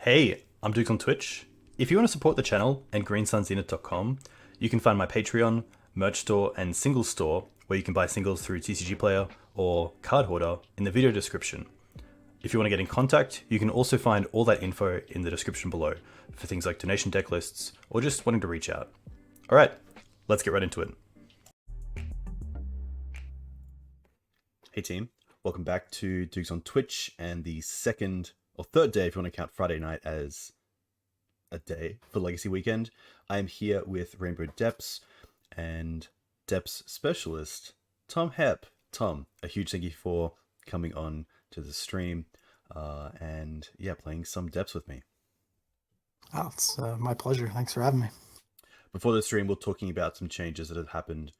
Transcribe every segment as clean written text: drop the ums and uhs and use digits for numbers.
Hey, I'm Duke on Twitch. If you want to support the channel and greensunzenith.com, you can find my Patreon, merch store, and singles store where you can buy singles through TCG Player or Card Hoarder in the video description. If you want to get in contact, you can also find all that info in the description below for things like donation deck lists or just wanting to reach out. Alright, let's get right into it. Hey team, welcome back to Dukes on Twitch and the second or third day, if you want to count Friday night as a day for Legacy Weekend. I am here with Rainbow Depths and Depths specialist, Tom Hepp. Tom, a huge thank you for coming on to the stream and yeah, playing some Depths with me. Oh, it's my pleasure. Thanks for having me. Before the stream, we're talking about some changes that have happened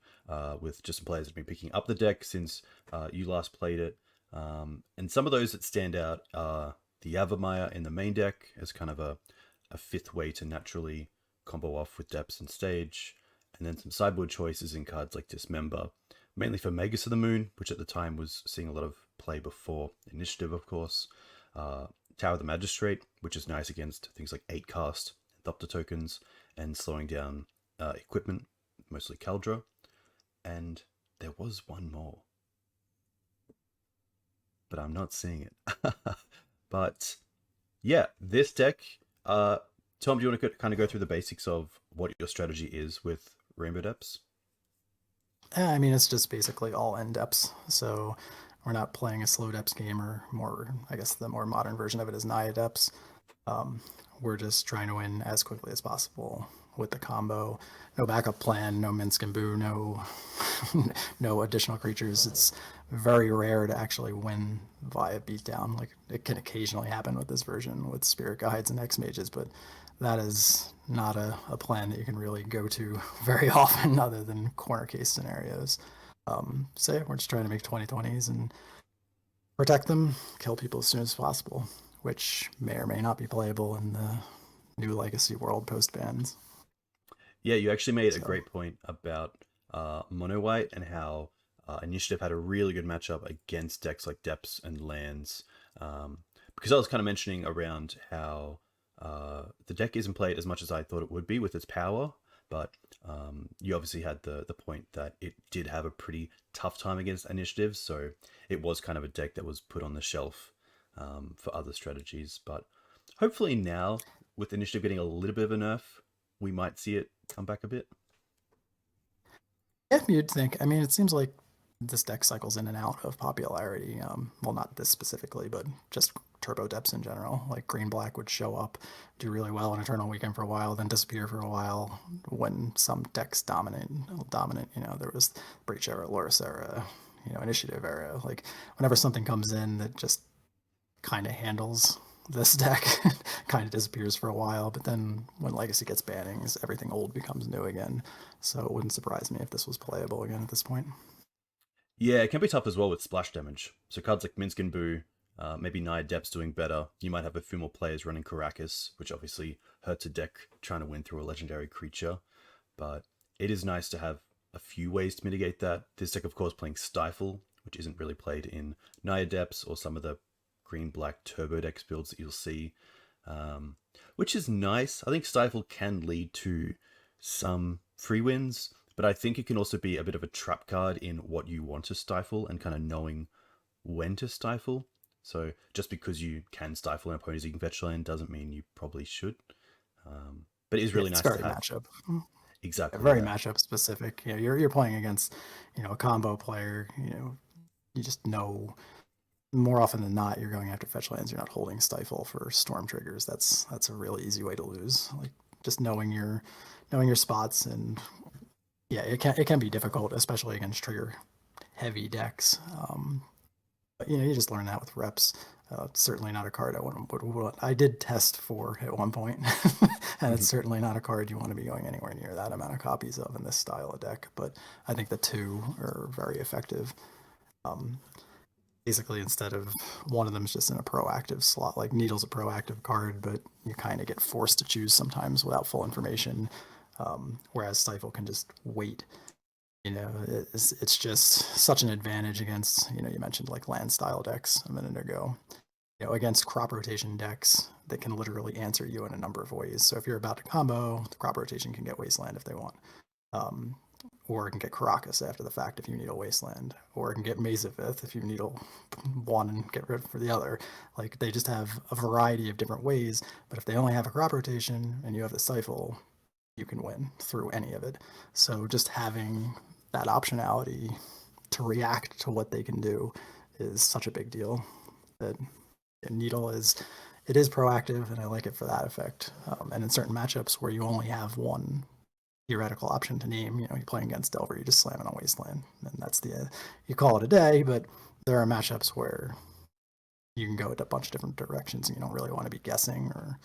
with just some players that have been picking up the deck since you last played it. And some of those that stand out are the Avamaya in the main deck as kind of a fifth way to naturally combo off with Depths and Stage. And then some sideboard choices in cards like Dismember, mainly for Magus of the Moon, which at the time was seeing a lot of play before Initiative, of course. Tower of the Magistrate, which is nice against things like 8-cast, Thopter tokens, and slowing down equipment, mostly Kaldra. And there was one more, but I'm not seeing it. But yeah, this deck, Tom, do you want to kind of go through the basics of what your strategy is with Rainbow Depths? I mean, it's just basically all end depths. So we're not playing a slow depths game, or more, I guess the more modern version of it is Naya depths. We're just trying to win as quickly as possible with the combo. No backup plan, no Minsk and Boo, no no additional creatures. It's very rare to actually win via beatdown. Like, it can occasionally happen with this version with Spirit Guides and X Mages, but that is not a plan that you can really go to very often other than corner case scenarios. So yeah, we're just trying to make 2020s and protect them, kill people as soon as possible, which may or may not be playable in the new Legacy world post bans. Yeah, you actually made a great point about Mono White and how Initiative had a really good matchup against decks like Depths and Lands. Because I was kind of mentioning around how the deck isn't played as much as I thought it would be with its power, but you obviously had the point that it did have a pretty tough time against Initiative, so it was kind of a deck that was put on the shelf for other strategies. But hopefully now, with Initiative getting a little bit of a nerf, we might see it come back a bit. Yeah, you'd think. I mean, it seems like this deck cycles in and out of popularity. Well, not this specifically, but just turbo depths in general. Like green black would show up, do really well in Eternal Weekend for a while, then disappear for a while when some decks dominant. You know, there was Breach era, Loris era, you know, Initiative era. Like, whenever something comes in that just kind of handles this deck, kind of disappears for a while, but then when Legacy gets bannings, everything old becomes new again. So it wouldn't surprise me if this was playable again at this point. Yeah, it can be tough as well with splash damage. So cards like Minsk and Boo, maybe Naya Depths doing better. You might have a few more players running Caracas, which obviously hurts a deck trying to win through a legendary creature. But it is nice to have a few ways to mitigate that. This deck, of course, playing Stifle, which isn't really played in Naya Depths or some of the green-black turbo deck builds that you'll see, which is nice. I think Stifle can lead to some free wins, but I think it can also be a bit of a trap card in what you want to stifle and kind of knowing when to stifle. So just because you can stifle an opponent's fetch land doesn't mean you probably should. But it is really nice to have. Matchup. Exactly. Very matchup specific. You know, you're playing against, you know, a combo player. You know, you just know more often than not you're going after fetch lands. You're not holding stifle for storm triggers. That's a really easy way to lose. Like, just knowing your spots. And yeah, it can be difficult, especially against trigger heavy decks. But you know, you just learn that with reps. Certainly not a card I did test for at one point, and it's certainly not a card you want to be going anywhere near that amount of copies of in this style of deck. But I think the two are very effective. Basically, instead of one of them is just in a proactive slot, like Needle's a proactive card, but you kind of get forced to choose sometimes without full information, whereas Stifle can just wait. You know, it's just such an advantage against, you know, you mentioned like land style decks a minute ago. against crop rotation decks that can literally answer you in a number of ways. So if you're about to combo, the crop rotation can get Wasteland if they want. Or it can get Caracas after the fact if you need a Wasteland. Or it can get Mazavith if you need one and get rid for the other. Like, they just have a variety of different ways, but if they only have a crop rotation and you have the Stifle, you can win through any of it. So just having that optionality to react to what they can do is such a big deal. That Needle is proactive, and I like it for that effect. And in certain matchups where you only have one theoretical option to name, you're playing against Delver, you just slam it on Wasteland, and that's you call it a day. But there are matchups where you can go in a bunch of different directions, and you don't really want to be guessing, or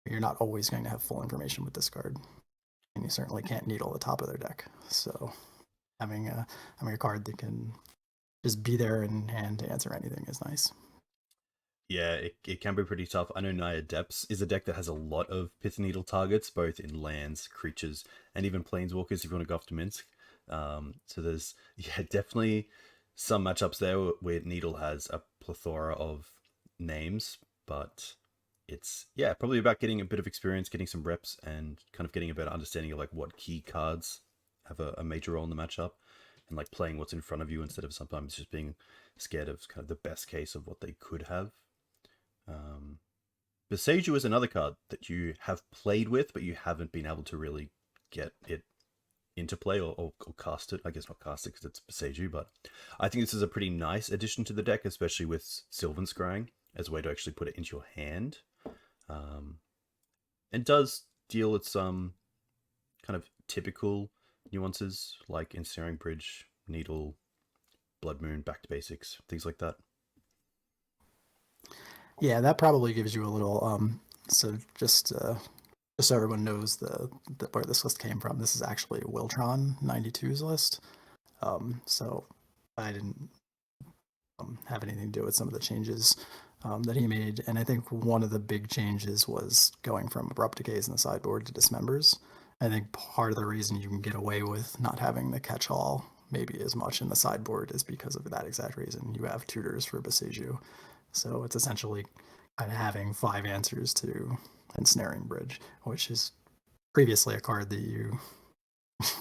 you're not always going to have full information with this card, and you certainly can't needle the top of their deck. So having a card that can just be there in hand to answer anything is nice. Yeah, it can be pretty tough. I know Naya Depths is a deck that has a lot of Pith Needle targets, both in lands, creatures, and even planeswalkers if you want to go after Minsk. So there's, definitely some matchups there where Needle has a plethora of names, but it's, probably about getting a bit of experience, getting some reps, and kind of getting a better understanding of like what key cards have a major role in the matchup, and like playing what's in front of you instead of sometimes just being scared of kind of the best case of what they could have. Boseiju is another card that you have played with, but you haven't been able to really get it into play or cast it. I guess not cast it because it's Boseiju, but I think this is a pretty nice addition to the deck, especially with Sylvan Scrying as a way to actually put it into your hand. And does deal with some kind of typical nuances like Ensnaring Bridge, Needle, Blood Moon, Back to Basics, things like that. Yeah, that probably gives you a little. So just so everyone knows where this list came from, this is actually Wiltron 92's list. So I didn't have anything to do with some of the changes that he made, and I think one of the big changes was going from Abrupt Decays in the sideboard to Dismembers. I think part of the reason you can get away with not having the catch-all maybe as much in the sideboard is because of that exact reason. You have tutors for Boseiju. So it's essentially kind of having 5 answers to Ensnaring Bridge, which is previously a card that you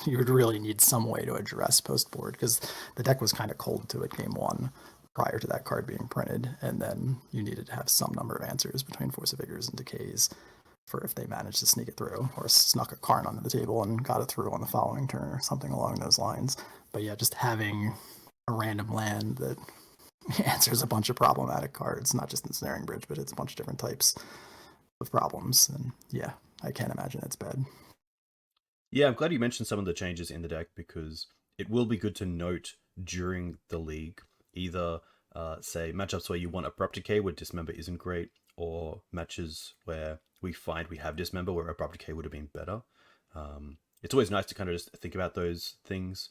would really need some way to address post-board, because the deck was kind of cold to it game 1 prior to that card being printed, and then you needed to have some number of answers between Force of Vigors and Decays for if they managed to sneak it through, or snuck a Karn onto the table and got it through on the following turn, or something along those lines. But yeah, just having a random land that answers a bunch of problematic cards, not just Ensnaring Bridge, but it's a bunch of different types of problems. And yeah, I can't imagine it's bad. Yeah, I'm glad you mentioned some of the changes in the deck, because it will be good to note during the league, either say matchups where you want Abrupt Decay where Dismember isn't great, or matches where we find we have Dismember where Abrupt Decay would have been better. It's always nice to kind of just think about those things.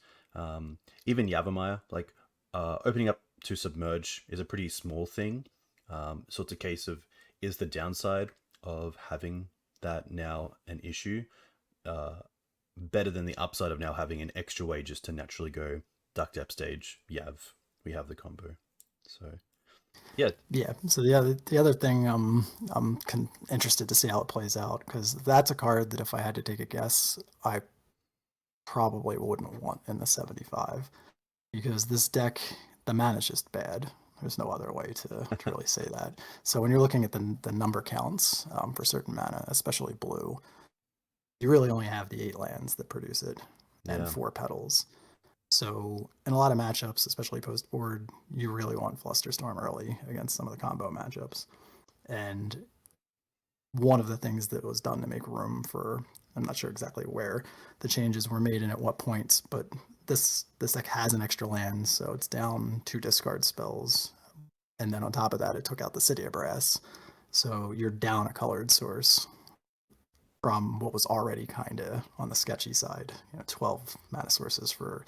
Even Yavimaya, like opening up to Submerge is a pretty small thing. So it's a case of, is the downside of having that now an issue better than the upside of now having an extra way just to naturally go Duck Depth Stage, Yav, we have the combo. So yeah. So the other thing, I'm interested to see how it plays out, because that's a card that if I had to take a guess, I probably wouldn't want in the 75, because this deck, the mana is just bad. There's no other way to really say that. So when you're looking at the number counts for certain mana, especially blue, you really only have the 8 lands that produce it and 4 petals. So in a lot of matchups, especially post-board, you really want Flusterstorm early against some of the combo matchups. And one of the things that was done to make room for, I'm not sure exactly where the changes were made and at what points, but this deck has an extra land, so it's down 2 discard spells. And then on top of that, it took out the City of Brass. So you're down a colored source from what was already kind of on the sketchy side. 12 mana sources for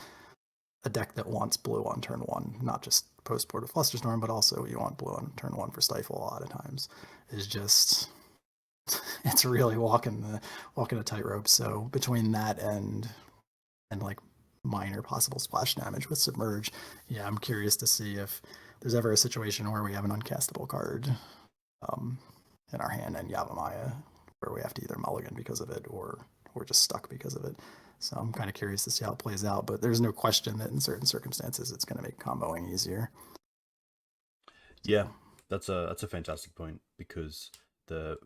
a deck that wants blue on turn 1, not just post-board of Flusterstorm, but also you want blue on turn 1 for Stifle a lot of times, is just, it's really walking a tightrope. So between that and like minor possible splash damage with Submerge, I'm curious to see if there's ever a situation where we have an uncastable card in our hand and Yavimaya, where we have to either mulligan because of it or we're just stuck because of it. So I'm kind of curious to see how it plays out, but there's no question that in certain circumstances it's going to make comboing easier. Yeah, that's a fantastic point, because the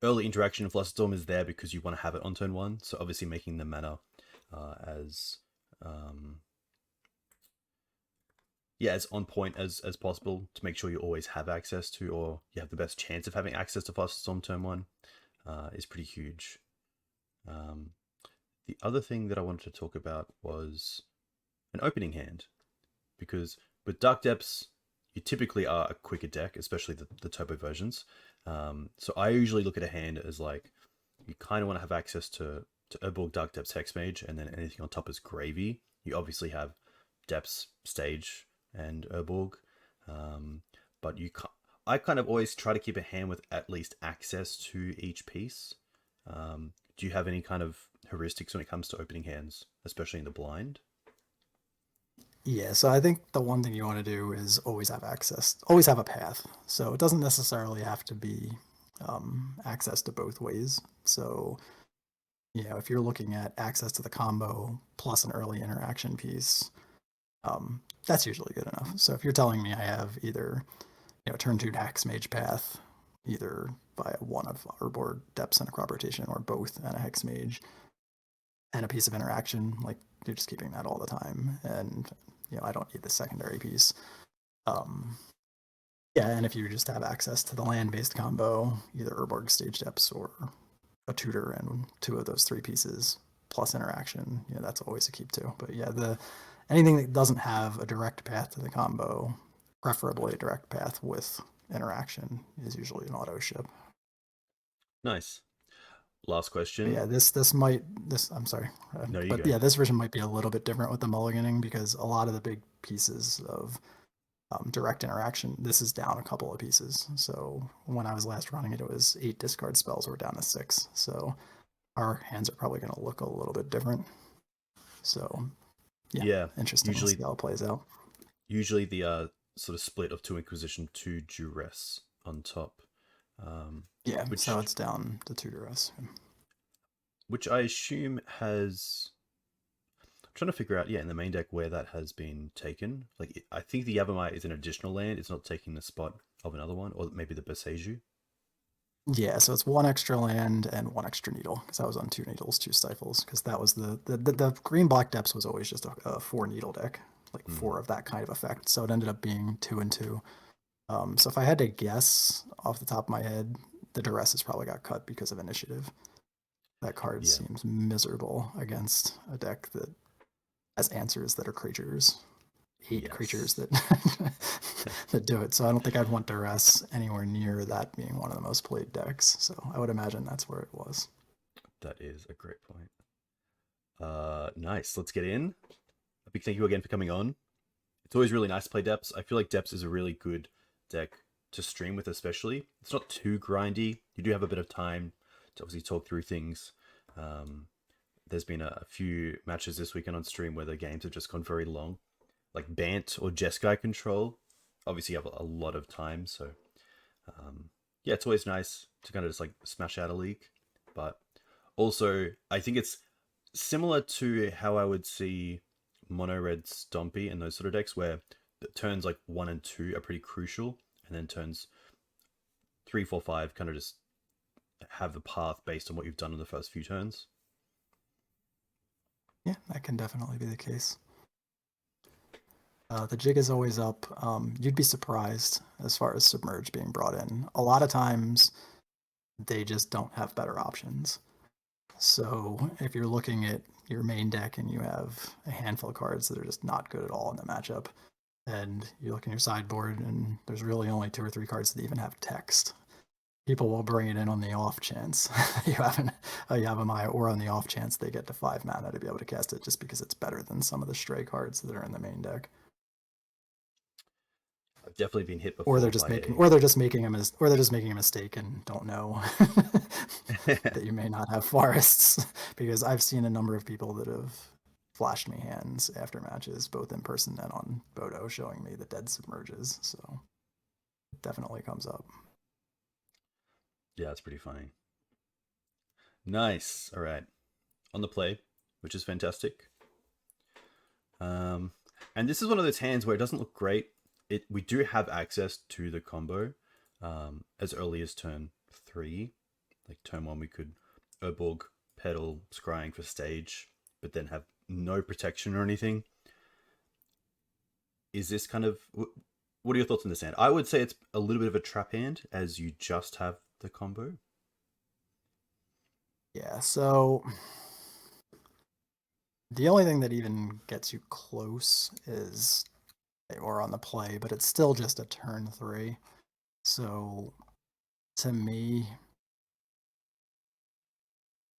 early interaction of Flusterstorm is there because you want to have it on turn 1. So obviously making the mana as as on point as possible to make sure you always have access to, or you have the best chance of having access to Flusterstorm turn 1 is pretty huge. The other thing that I wanted to talk about was an opening hand, because with Dark Depths, you typically are a quicker deck, especially the turbo versions. So I usually look at a hand as like, you kind of want to have access to Urborg, Dark Depths, Hexmage, and then anything on top is gravy. You obviously have Depths, Stage, and Urborg, but I kind of always try to keep a hand with at least access to each piece. Do you have any kind of heuristics when it comes to opening hands, especially in the blind? Yeah, so I think the one thing you want to do is always have access, always have a path. So it doesn't necessarily have to be access to both ways. So, if you're looking at access to the combo plus an early interaction piece, that's usually good enough. So if you're telling me I have either, turn 2 Hexmage path, either via one of Urborg, Depths, and a crop rotation, or both and a Hexmage, and a piece of interaction, like you're just keeping that all the time, and I don't need the secondary piece. And if you just have access to the land-based combo, either Urborg, Stage Depths, or a tutor and 2 of those 3 pieces plus interaction, that's always a keep too. But anything that doesn't have a direct path to the combo, preferably a direct path with interaction, is usually an auto ship. Nice. Last question. But I'm sorry. No, you but go. Yeah, this version might be a little bit different with the mulliganing, because a lot of the big pieces of direct interaction, this is down a couple of pieces. So when I was last running it, it was 8 discard spells, we're down to 6. So our hands are probably going to look a little bit different. So interesting to see how it plays out. Usually the sort of split of 2 Inquisition, 2 Duress on top. So it's down to 2 Duress. Which I assume has... I'm trying to figure out, in the main deck where that has been taken. Like, I think the Yavimaya is an additional land. It's not taking the spot of another one, or maybe the Boseiju. Yeah, so it's 1 extra land and 1 extra needle, because I was on 2 needles, 2 stifles, because that was the green-black Depths was always just a 4 needle deck, like 4 of that kind of effect. So it ended up being 2 and 2. So if I had to guess off the top of my head, the Duress has probably got cut because of initiative. That card seems miserable against a deck that has answers that are creatures. 8 creatures that that do it. So I don't think I'd want Duress anywhere near that being one of the most played decks. So I would imagine that's where it was. That is a great point. Nice. Let's get in. A big thank you again for coming on. It's always really nice to play Depths. I feel like Depths is a really good deck to stream with, especially. It's not too grindy. You do have a bit of time to obviously talk through things. There's been a few matches this weekend on stream where the games have just gone very long. Like Bant or Jeskai control. Obviously you have a lot of time, so it's always nice to kind of just like smash out a league. But also, I think it's similar to how I would see Mono Red Stompy and those sort of decks, where the turns like 1 and 2 are pretty crucial, and then turns 3, 4, 5 kind of just have the path based on what you've done in the first few turns. Yeah, that can definitely be the case. The jig is always up. You'd be surprised as far as Submerge being brought in. A lot of times, they just don't have better options. So if you're looking at your main deck and you have a handful of cards that are just not good at all in the matchup, and you look in your sideboard and there's really only 2 or 3 cards that even have text, people will bring it in on the off chance you have a Yavimaya, or on the off chance they get to 5 mana to be able to cast it, just because it's better than some of the stray cards that are in the main deck. I've definitely been hit before. Or they're just making a mistake and don't know that you may not have forests, because I've seen a number of people that have flashed me hands after matches, both in person and on Bodo, showing me the dead submerges. So it definitely comes up. Yeah, it's pretty funny. Nice. All right. On the play, which is fantastic. And this is one of those hands where it doesn't look great. We do have access to the combo as early as turn 3. Like turn 1, we could Urborg, Pedal, Scrying for stage, but then have no protection or anything. Is this kind of... What are your thoughts on this hand? I would say it's a little bit of a trap hand, as you just have the combo. Yeah, so the only thing that even gets you close is, or on the play, but it's still just a turn 3. So to me,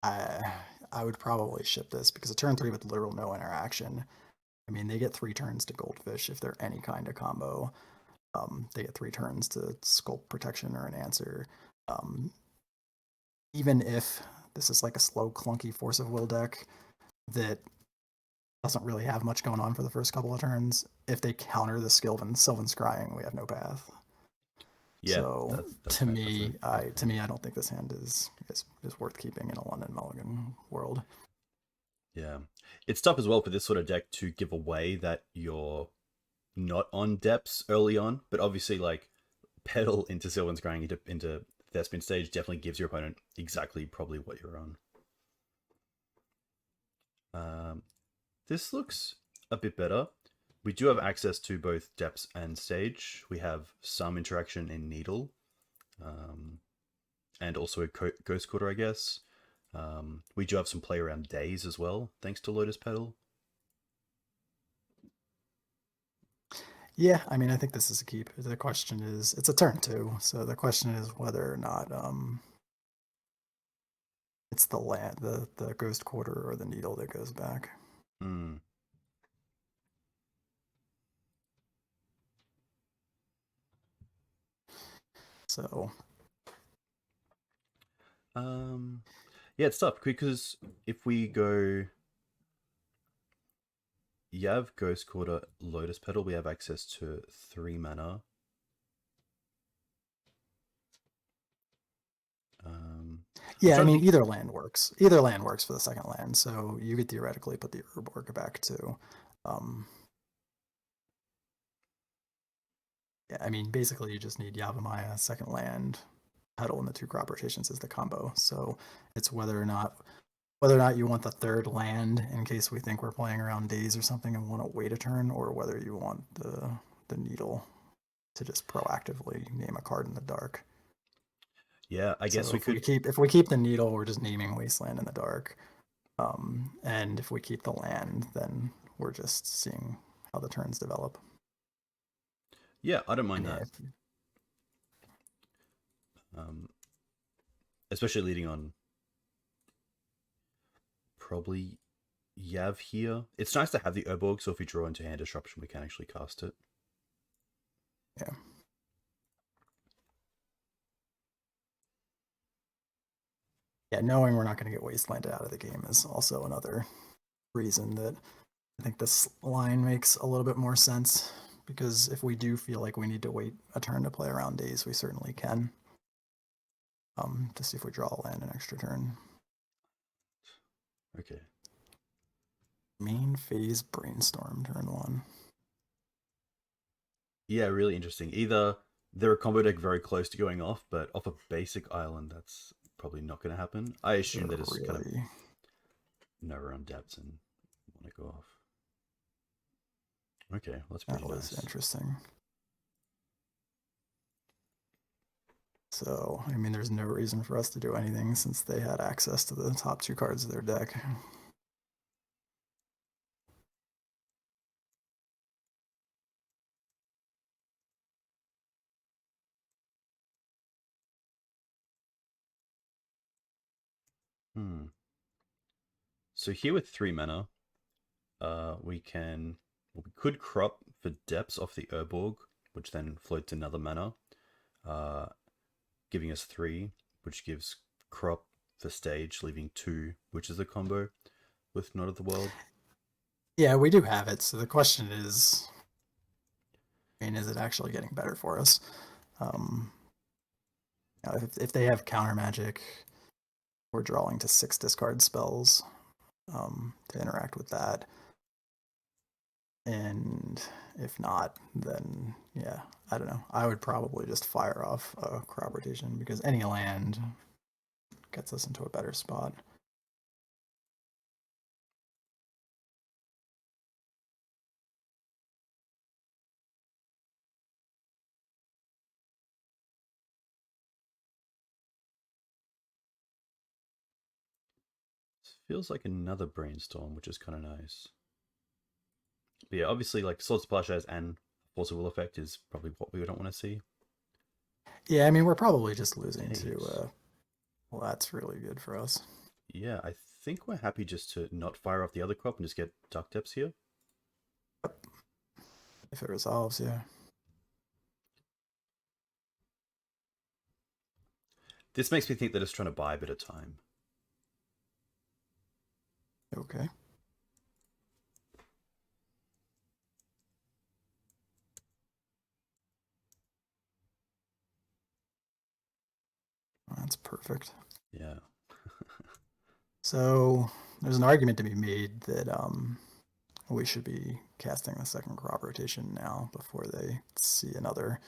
I would probably ship this because a turn 3 with literal no interaction. I mean, they get 3 turns to Goldfish if they're any kind of combo. They get 3 turns to Sculpt Protection or an answer. Even if this is like a slow, clunky Force of Will deck that doesn't really have much going on for the first couple of turns, if they counter the Sylvan Scrying, we have no path. Yeah, so that's to me, I don't think this hand is worth keeping in a London Mulligan world. Yeah, it's tough as well for this sort of deck to give away that you're not on depths early on, but obviously like Pedal into Sylvan Scrying into Thespian stage definitely gives your opponent exactly probably what you're on. This looks a bit better. We do have access to both depths and stage. We have some interaction in Needle, and also a Ghost Quarter, I guess. We do have some play around days as well, thanks to Lotus Pedal. Yeah, I mean, I think this is a keep. The question is, it's a turn 2, so the question is whether or not it's the land, the Ghost Quarter or the Needle that goes back. Hmm. So, yeah, it's tough because if we go Yav, Ghost Quarter, Lotus Petal, we have access to 3 mana. yeah, I mean, either land works. Either land works for the second land, so you could theoretically put the Urborg back too. Yeah, I mean, basically you just need Yavimaya, second land, Petal, and the 2 crop rotations is the combo. So it's whether or not you want the third land in case we think we're playing around days or something and want to wait a turn, or whether you want the Needle to just proactively name a card in the dark. Yeah, I guess so if we keep the Needle, we're just naming Wasteland in the dark. And if we keep the land, then we're just seeing how the turns develop. Yeah, I don't mind that. Especially leading on probably Yav here. It's nice to have the Urborg, so if we draw into hand disruption, we can actually cast it. Yeah. Yeah, knowing we're not going to get Wastelanded out of the game is also another reason that I think this line makes a little bit more sense, because if we do feel like we need to wait a turn to play around days, we certainly can. To see if we draw a land an extra turn. Okay. Main phase Brainstorm, turn 1. Yeah, really interesting. Either they're a combo deck very close to going off, but off a basic island, that's probably not going to happen. I assume that it's kind of know around depths and want to go off. Okay, that's pretty nice. That was interesting. So, I mean, there's no reason for us to do anything since they had access to the top 2 cards of their deck. So here with 3 mana, we could crop for depths off the Urborg, which then floats another mana, giving us 3, which gives crop for stage, leaving 2, which is a combo with Knot of the World. Yeah, we do have it. So the question is, I mean, is it actually getting better for us? Um, if they have counter magic, we're drawing to 6 discard spells to interact with that. And if not, then yeah, I don't know. I would probably just fire off a crop rotation because any land gets us into a better spot. Feels like another brainstorm, which is kind of nice. But yeah, obviously, like Sword Splash as and Force of Will effect is probably what we don't want to see. Yeah, I mean, we're probably just losing to, Days. well, that's really good for us. Yeah, I think we're happy just to not fire off the other crop and just get Duck Depths here. If it resolves, yeah. This makes me think they're just trying to buy a bit of time. Okay. That's perfect. Yeah. So there's an argument to be made that we should be casting the second crop rotation now before they see another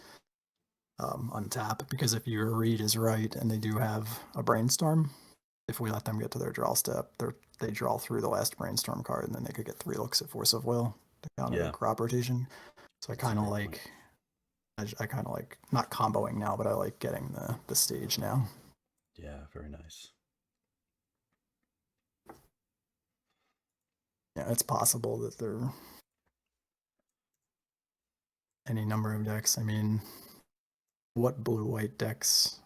untap. Because if your read is right and they do have a brainstorm, if we let them get to their draw step, they draw through the last brainstorm card, and then they could get 3 looks at Force of Will to counter Yeah. the crop rotation. So I That's a kind of great like, point. I kind of like not comboing now, but I like getting the stage now. Yeah, very nice. Yeah, it's possible that there are any number of decks. I mean, what blue-white decks?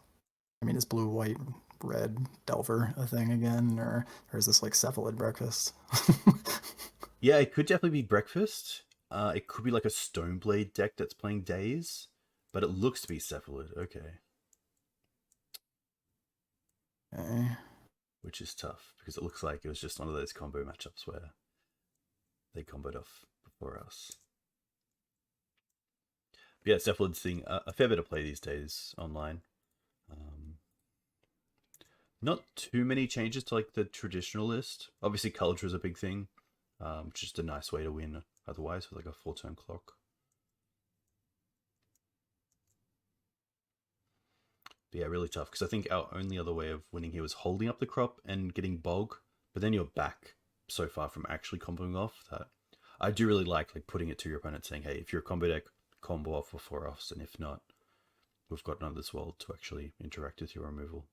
I mean, is blue-white red Delver a thing again, or is this like Cephalid Breakfast? Yeah, it could definitely be Breakfast. It could be like a Stoneblade deck that's playing Days, but it looks to be Cephalid. Okay. Okay. Which is tough because it looks like it was just one of those combo matchups where they comboed off before us. But yeah, Cephalid's seeing a fair bit of play these days online. Um, Not too many changes to like the traditional list. Obviously, culture is a big thing. Just a nice way to win otherwise with like a 4-turn clock. But yeah, really tough because I think our only other way of winning here was holding up the crop and getting bog, but then you're back so far from actually comboing off that I do really like putting it to your opponent saying, hey, if you're a combo deck, combo off before us, and if not, we've got none of this world to actually interact with your removal.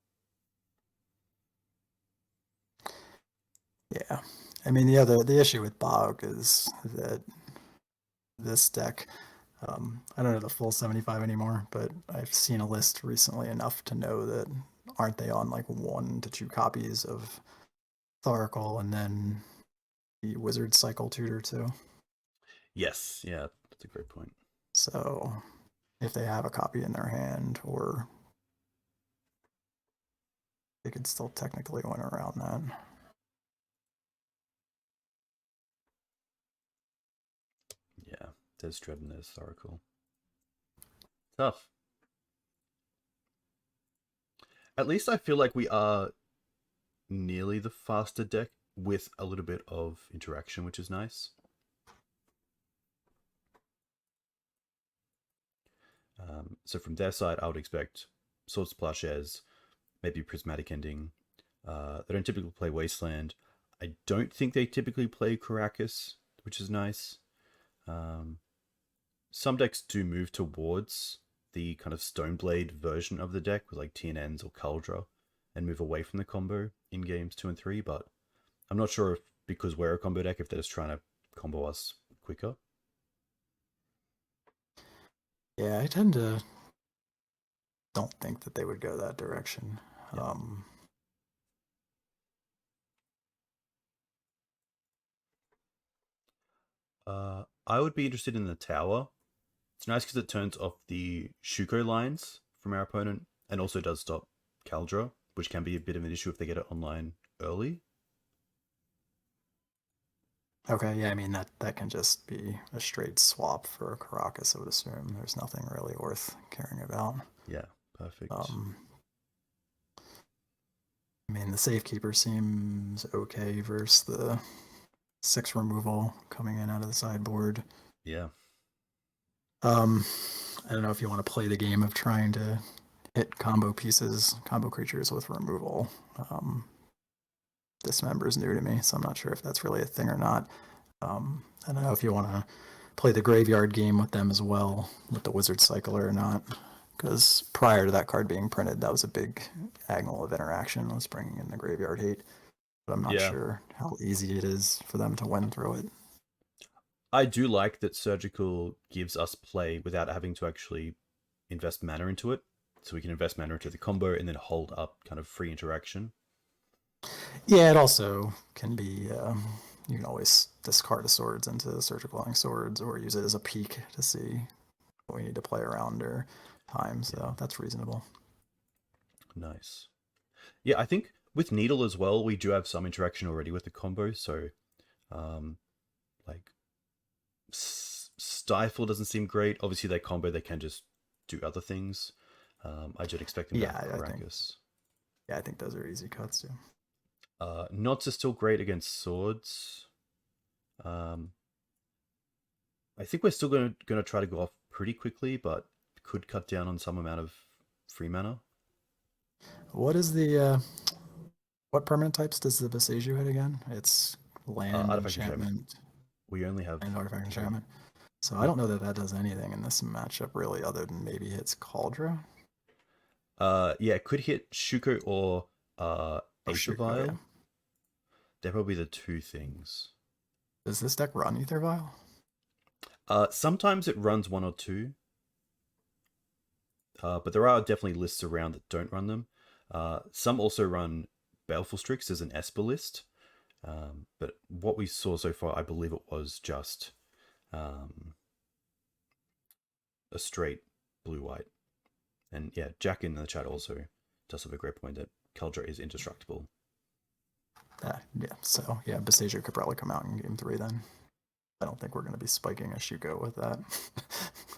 Yeah, I mean the issue with Bog is that this deck, I don't know the full 75 anymore, but I've seen a list recently enough to know that aren't they on like 1 to 2 copies of Thoracle and then the Wizard Cycle Tutor too. Yes, yeah, that's a great point. So if they have a copy in their hand, or they could still technically win around that. Yeah, there's Dredge and there's Thoracle. Tough. At least I feel like we are nearly the faster deck with a little bit of interaction, which is nice. So from their side, I would expect Sword Splash as maybe Prismatic Ending. They don't typically play Wasteland. I don't think they typically play Caracas, which is nice. Some decks do move towards the kind of Stoneblade version of the deck with like TNNs or Caldra and move away from the combo in games 2 and 3, but I'm not sure if because we're a combo deck, if they're just trying to combo us quicker. Yeah, I tend to don't think that they would go that direction. Yeah. I would be interested in the tower. It's nice because it turns off the Shuko lines from our opponent and also does stop Caldra, which can be a bit of an issue if they get it online early. Okay, yeah, I mean that can just be a straight swap for a Caracas, I would assume. There's nothing really worth caring about. Yeah, perfect. Um, I mean, the Safekeeper seems okay versus the 6 removal coming in out of the sideboard. Yeah. I don't know if you want to play the game of trying to hit combo creatures with removal. Dismember is new to me, so I'm not sure if that's really a thing or not. I don't know if you want to play the graveyard game with them as well, with the Wizard Cycler or not. Because prior to that card being printed, that was a big angle of interaction, was bringing in the graveyard hate. But I'm not Yeah. sure how easy it is for them to win through it. I do like that Surgical gives us play without having to actually invest mana into it. So we can invest mana into the combo and then hold up kind of free interaction. Yeah, it also can be. You can always discard a swords into Surgical Flying Swords, or use it as a peek to see what we need to play around or time. So that's reasonable. Nice. Yeah, I think with Needle as well, we do have some interaction already with the combo. So, like, Stifle doesn't seem great. Obviously, they combo, they can just do other things. I did expect them to have Caracas. I think those are easy cuts too. Knots are still great against swords. I think we're still going to try to go off pretty quickly, but could cut down on some amount of free mana. What is the what permanent types does the Viseju hit again? It's land, Artifact enchantment. We only have and artifact enchantment. So I don't know that does anything in this matchup really, other than maybe hits Cauldra. Yeah, it could hit Shuko or Aether Vial. Yeah. They're probably the two things. Does this deck run Aether Vial? Sometimes it runs one or two. But there are definitely lists around that don't run them. Some also run Baleful Strix as an Esper list. But what we saw so far, I believe it was just a straight blue-white. And yeah, Jack in the chat also does have a great point that Cauldra is indestructible. So Viseju could probably come out in game 3 then. I don't think we're going to be spiking a Shuko with that.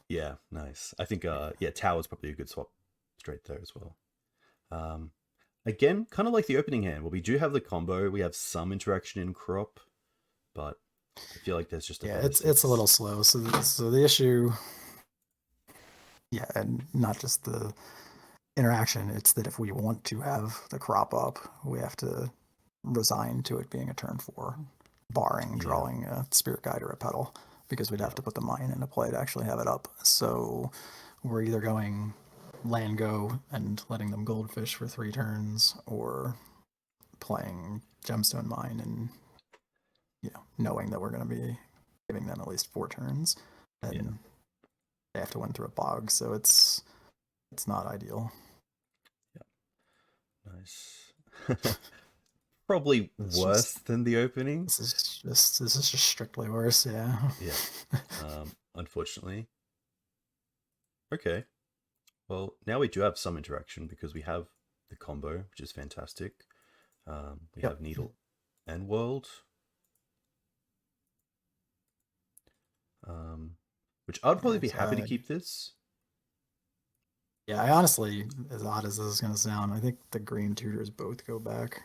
Yeah, nice. I think Tower's probably a good swap straight there as well. Again, kind of like the opening hand, where we do have the combo, we have some interaction in crop, but I feel like there's just it's a little slow. So the issue, and not just the interaction, it's that if we want to have the crop up, we have to resign to it being a turn 4, barring drawing a Spirit Guide or a Petal, because we'd have to put the mine into play to actually have it up. So we're either going land go and letting them goldfish for 3 turns, or playing Gemstone Mine and knowing that we're going to be giving them at least 4 turns, and they have to win through a bog. So it's not ideal. Yeah, nice. Probably worse than the opening. This is just strictly worse. Yeah. Unfortunately. Okay. Well, now we do have some interaction because we have the combo, which is fantastic. We have Needle and World. Which I'd probably be happy to keep this. Yeah, I honestly, as odd as this is going to sound, I think the green tutors both go back.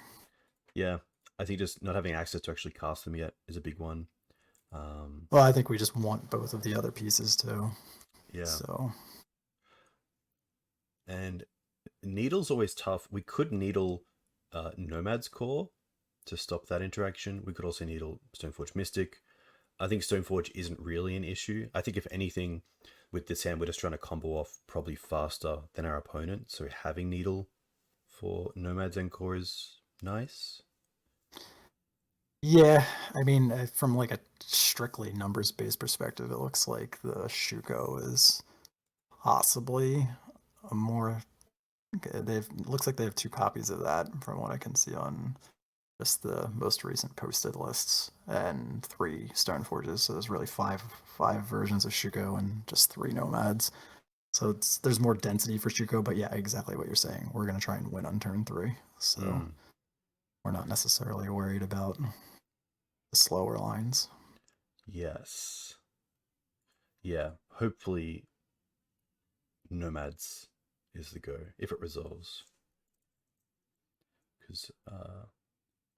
Yeah, I think just not having access to actually cast them yet is a big one. Well, I think we just want both of the other pieces too. Yeah. So. And Needle's always tough. We could Needle Nomad's Core to stop that interaction. We could also Needle Stoneforge Mystic. I think Stoneforge isn't really an issue. I think if anything, with this hand, we're just trying to combo off probably faster than our opponent. So having Needle for Nomad's Encore is nice. Yeah, I mean, from like a strictly numbers-based perspective, it looks like the Shuko is possibly a more. It looks like they have 2 copies of that from what I can see on just the most recent posted lists, and 3 Stoneforges. So there's really five versions of Shuko and just 3 Nomads. So there's more density for Shuko, but yeah, exactly what you're saying. We're going to try and win on turn 3. So we're not necessarily worried about the slower lines. Yes. Yeah. Hopefully, Nomads is the go if it resolves. Because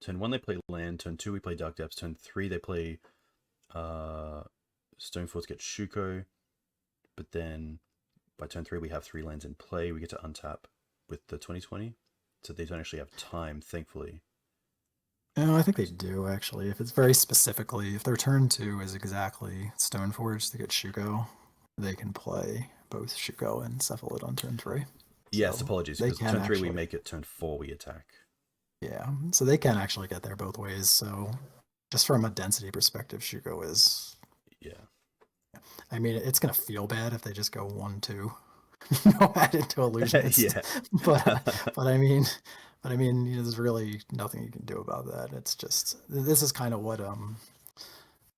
turn 1 they play land, turn 2 we play Dark Depths, turn 3 they play Stoneforge get Shuko, but then by turn 3 we have 3 lands in play. We get to untap with the 2020, so they don't actually have time, thankfully. No, I think they do actually. If it's very specifically, if their turn 2 is exactly Stoneforge to get Shuko, they can play both Shuko and Cephalid on turn 3. Yes, So apologies, they because can turn 3 we actually, make it, turn 4 we attack. yeah. So they can actually get there both ways. So just from a density perspective, Shuko is. Yeah. I mean, it's gonna feel bad if they just go 1-2, no add into illusionist. Yeah. but I mean, you know, there's really nothing you can do about that. It's just this is kind of what I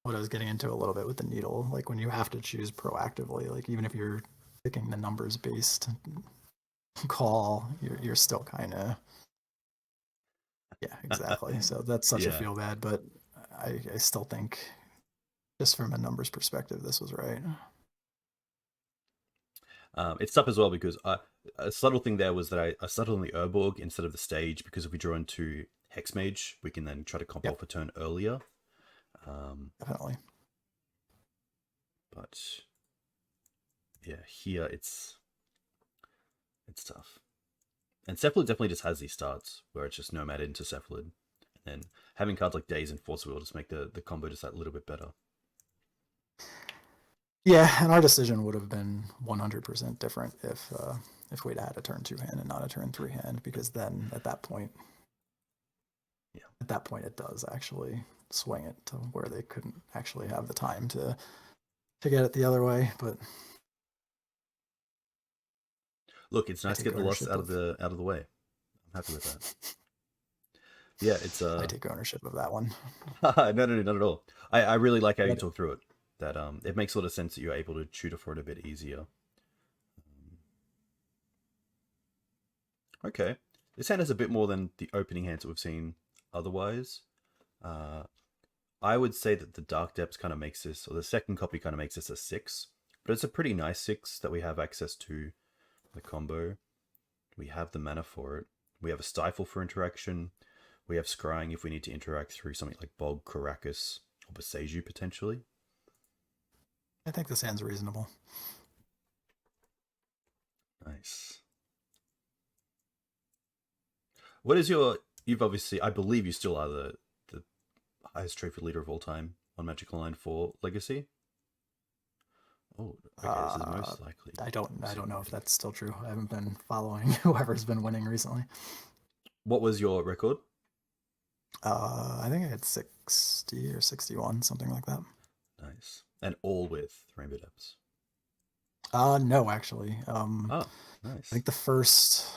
was getting into a little bit with the needle. Like when you have to choose proactively, like even if you're picking the numbers based call, you're still kind of yeah, exactly. So that's such a Yeah. feel bad, but I still think just from a numbers perspective, this was right. It's tough as well because a subtle thing there was that I settled on the Urborg instead of the stage, because if we draw into Hexmage, we can then try to comp Yep. off a turn earlier. Definitely. But yeah, here it's tough. And Cephalid definitely just has these starts where it's just Nomad into Cephalid. And having cards like Daze and Force Will just make the combo just that little bit better. Yeah, and our decision would have been 100% different if we'd had a turn 2 hand and not a turn 3 hand, because then at that point, it does actually swing it to where they couldn't actually have the time to get it the other way. But look, it's nice to get the loss out of the way. I'm happy with that. Yeah, it's I take ownership of that one. no, not at all. I really like how you talk through it. That it makes a lot of sense that you're able to tutor for it a bit easier. Okay, this hand has a bit more than the opening hands that we've seen otherwise. I would say that the Dark Depths kind of makes this, or the second copy kind of makes this a 6, but it's a pretty nice 6 that we have access to the combo. We have the mana for it. We have a Stifle for interaction. We have Scrying if we need to interact through something like Bog, Karakas, or Boseiju potentially. I think this hand's reasonable. Nice. What is you've obviously, I believe you still are the highest trophy leader of all time on Magic Online for Legacy. Oh, okay, this is most likely. I don't know if that's still true. I haven't been following whoever's been winning recently. What was your record? I think I had 60 or 61, something like that. Nice. And all with Rainbow Depths. No, actually. Oh, nice. I think the first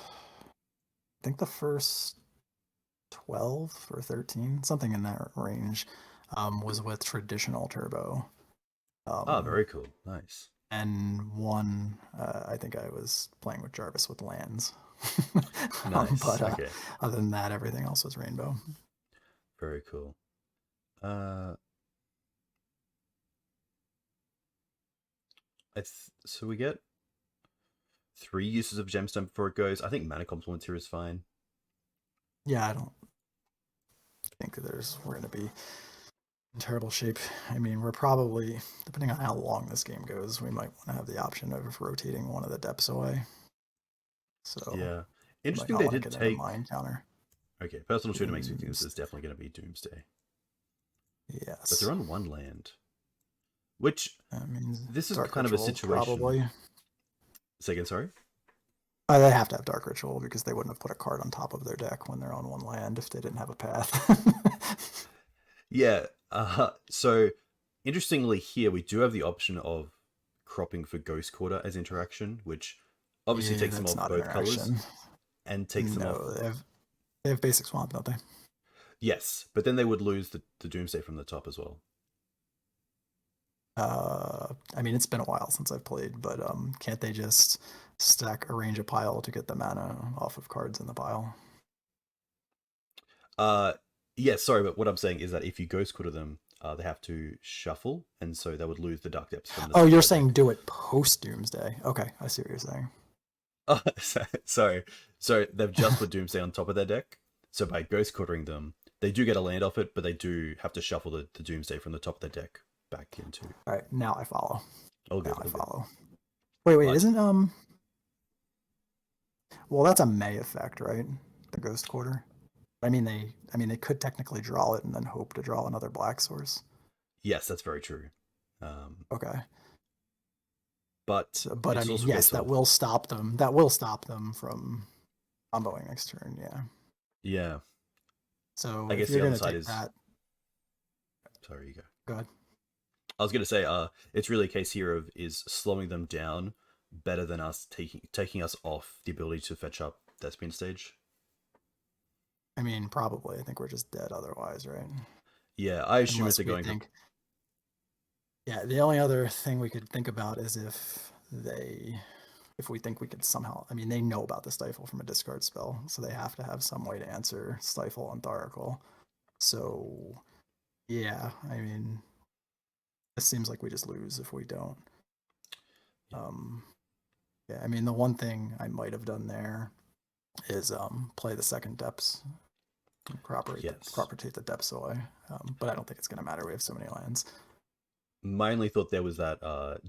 12 or 13, something in that range, was with traditional turbo. Very cool. Nice. And one, I think I was playing with Jarvis with lands. Nice. But okay. Other than that, everything else was rainbow. Very cool. So we get 3 uses of Gemstone before it goes. I think Mana Complements here is fine. Yeah, I don't think that we're going to be in terrible shape. I mean, we're probably, depending on how long this game goes, we might want to have the option of rotating one of the depths away. So yeah, interesting. They did take mind counter. Okay, personal shooter makes me think this is definitely going to be Doomsday. Yes, but they're on 1 land, which this is kind of a situation. Probably. Say again, sorry. They have to have Dark Ritual because they wouldn't have put a card on top of their deck when they're on 1 land if they didn't have a path. Yeah. So interestingly, here we do have the option of cropping for Ghost Quarter as interaction, which obviously takes them off both colors and takes them off. They have basic swamp, don't they? Yes, but then they would lose the Doomsday from the top as well. I mean, it's been a while since I've played, but can't they just arrange a pile to get the mana off of cards in the pile? Yeah, sorry, but what I'm saying is that if you Ghost Quarter them, they have to shuffle, and so they would lose the Dark Depths from the Oh, top you're of their saying deck. do it post Doomsday. Okay, I see what you're saying. Oh, sorry. So they've just put Doomsday on top of their deck. So by ghost quartering them, they do get a land off it, but they do have to shuffle the Doomsday from the top of their deck back into. All right, now I follow. All Now good, I all good. follow. Wait, But isn't well, that's a May effect, right? The Ghost Quarter. I mean they could technically draw it and then hope to draw another black source. yes, that's very true. Um, Okay. but So, but I it's mean, also a yes, case that of, will stop them. That will stop them from comboing next turn. Yeah. yeah, So I if guess you're the other gonna side take is, that, sorry, you go. go ahead. I was going to say, it's really a case here of is slowing them down better than us taking us off the ability to fetch up that spin stage. I mean, probably. I think we're just dead otherwise, right? Yeah, I assume if Unless they're we going for, think. Yeah, the only other thing we could think about is if we think we could somehow, I mean, they know about the Stifle from a discard spell, so they have to have some way to answer Stifle on Tharacle. So, yeah, I mean, it seems like we just lose if we don't. yeah. Yeah, I mean, the one thing I might have done there is play the second depths, Yes. cooperate the depths away. But I don't think it's gonna matter. We have so many lands. My only thought there was that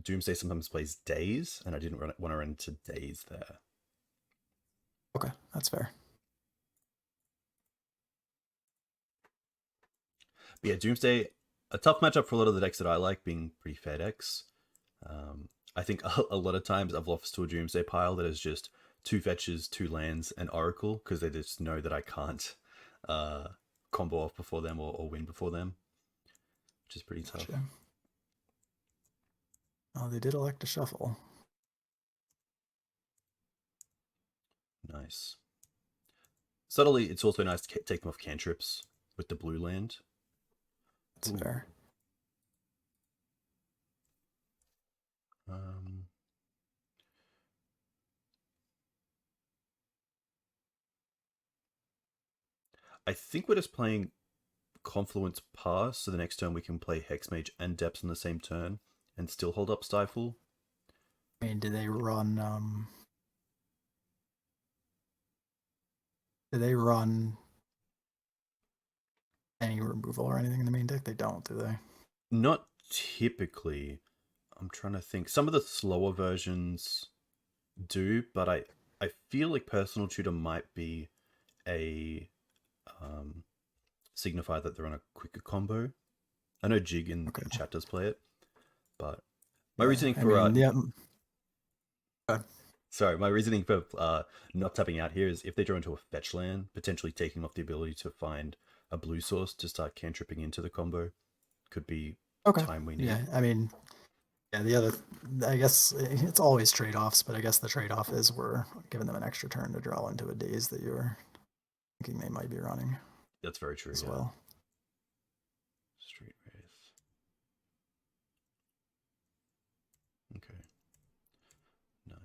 Doomsday sometimes plays Daze, and I didn't want to run into Daze there. Okay, that's fair. But yeah, Doomsday, a tough matchup for a lot of the decks that I like, being pretty fair decks. I think a lot of times I've lost to a Doomsday pile that is just 2 fetches, 2 lands, and Oracle, because they just know that I can't uh, combo off before them or win before them, which is pretty tough. Gotcha. Oh, they did elect to shuffle. Nice. Subtly, it's also nice to take them off cantrips with the blue land. That's Ooh. fair. Um, I think we're just playing Confluence Pass, so the next turn we can play Hexmage and Depths on the same turn and still hold up Stifle. I mean, do they run? Do they run any removal or anything in the main deck? They don't, do they? Not typically. I'm trying to think. Some of the slower versions do, but I feel like Personal Tutor might be a signifier that they're on a quicker combo. I know Jig Okay. in chat does play it, but my Yeah, reasoning I for mean, yeah. sorry, my reasoning for not tapping out here is if they draw into a fetch land, potentially taking off the ability to find a blue source to start cantripping into the combo could be Okay. time we need. Yeah, I mean, yeah, the other, I guess it's always trade-offs, but I guess the trade-off is we're giving them an extra turn to draw into a daze that you're thinking they might be running That's very true, as yeah. well. Street Wraith. Okay.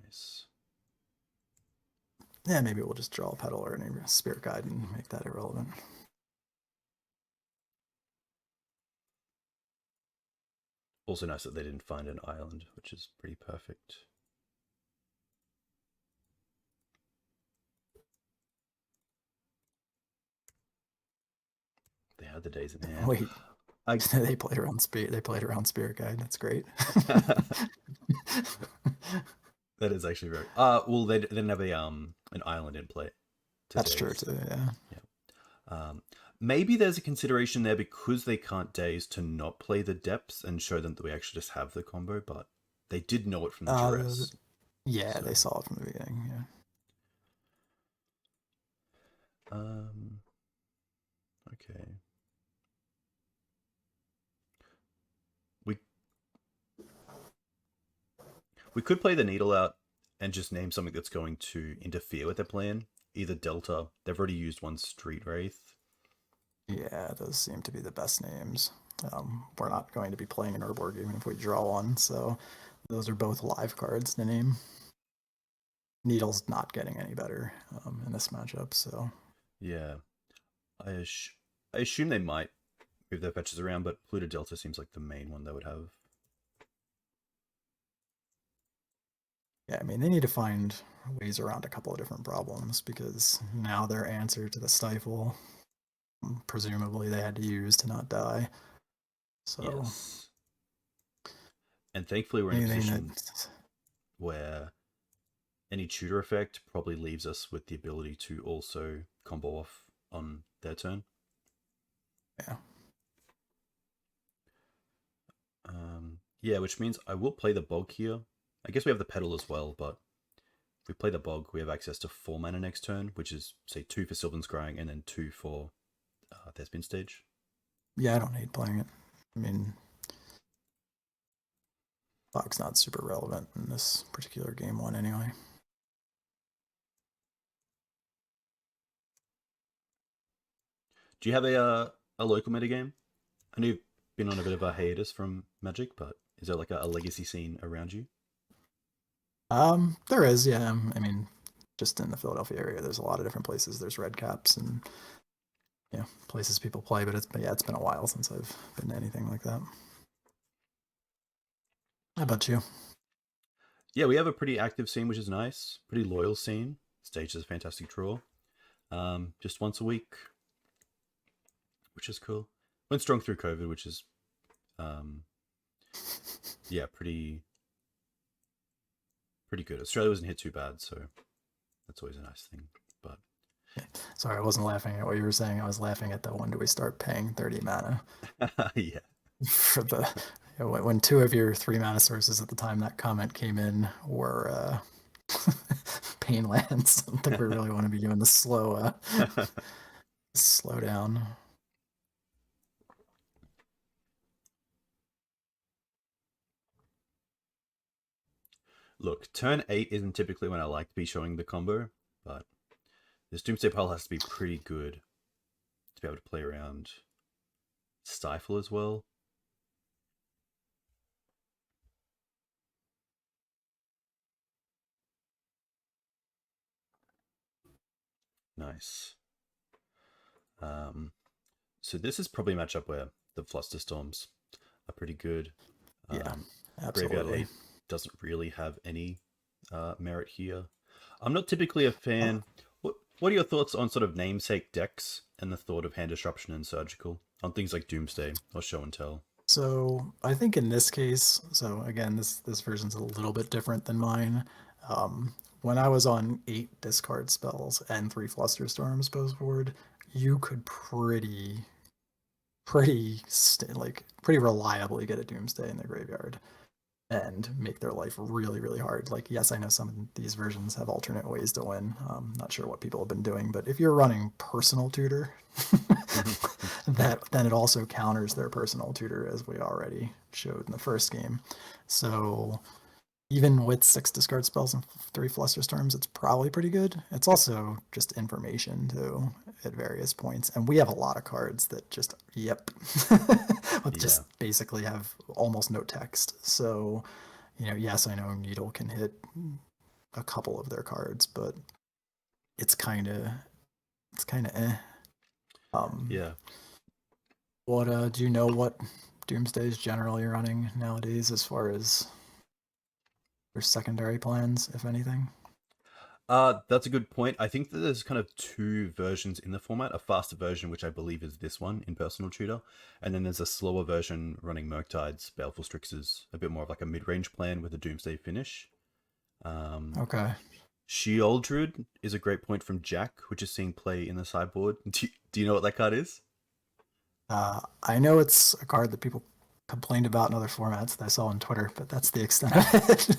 Nice. Yeah, maybe we'll just draw a pedal or a spirit guide and make that irrelevant. Also nice that they didn't find an island, which is pretty perfect. They had the days in hand. Wait, they played around spirit. They played around spirit guide. That's great. That is actually very. Well, they didn't have a an island in play. That's true too. Yeah. Maybe there's a consideration there because they can't daze to not play the depths and show them that we actually just have the combo, but they did know it from the duress. Yeah, So, they saw it from the beginning. Yeah. Okay. We could play the needle out and just name something that's going to interfere with their plan. Either Delta. They've already used one Street Wraith. Yeah, those seem to be the best names. We're not going to be playing an Urborg even if we draw one, so those are both live cards to name. Needle's not getting any better in this matchup, so Yeah. I assume they might move their fetches around, but Pluto Delta seems like the main one they would have. Yeah, I mean, they need to find ways around a couple of different problems because now their answer to the stifle, presumably they had to use to not die. So Yes. And thankfully we're in a position where any tutor effect probably leaves us with the ability to also combo off on their turn. Yeah. Yeah, which means I will play the Bog here. I guess we have the Pedal as well, but if we play the Bog, we have access to 4 mana next turn, which is, say, 2 for Sylvan Scrying and then 2 for their spin stage. Yeah, I don't hate playing it. I mean, Bog's not super relevant in this particular game one anyway. Do you have a local metagame? I know you've been on a bit of a hiatus from Magic, but is there like a legacy scene around you? There is, yeah. I mean, just in the Philadelphia area, there's a lot of different places. There's red caps and places people play, but it's been a while since I've been to anything like that. How about you? Yeah, we have a pretty active scene, which is nice. Pretty loyal scene. Stage is a fantastic draw. Just once a week, which is cool. Went strong through COVID, which is, yeah, pretty good. Australia wasn't hit too bad, so that's always a nice thing. But sorry, I wasn't laughing at what you were saying. I was laughing at the when do we start paying 30 mana? yeah, For the when 2 of your 3 mana sources at the time that comment came in were pain lands. I don't think we really want to be doing the slow slow down. Look, turn 8 isn't typically when I like to be showing the combo, but this Doomsday pile has to be pretty good to be able to play around Stifle as well. Nice. So this is probably a matchup where the Flusterstorms are pretty good. Yeah, absolutely. Graveyard 8 doesn't really have any merit here. I'm not typically a fan. What are your thoughts on sort of namesake decks and the thought of Hand Disruption and Surgical on things like Doomsday or Show and Tell? So I think in this case, so again, this version's a little bit different than mine. When I was on 8 discard spells and 3 Flusterstorms both forward, you could pretty reliably get a Doomsday in the graveyard and make their life really, really hard. Like, yes, I know some of these versions have alternate ways to win. Not sure what people have been doing, but if you're running personal tutor, then it also counters their personal tutor, as we already showed in the first game. So even with 6 discard spells and 3 Flusterstorms, it's probably pretty good. It's also just information too at various points, and we have a lot of cards that just just basically have almost no text. So, yes, I know Needle can hit a couple of their cards, but it's kind of eh. Yeah. What do you know what Doomsdays generally running nowadays as far as their secondary plans, if anything? That's a good point. I think that there's kind of 2 versions in the format. A faster version, which I believe is this one in Personal Tutor, and then there's a slower version running Murktides, Baleful Strixes, a bit more of like a mid-range plan with a Doomsday finish. Okay. Sheoldred is a great point from Jack, which is seeing play in the sideboard. Do you know what that card is? I know it's a card that people complained about in other formats that I saw on Twitter, but that's the extent of it.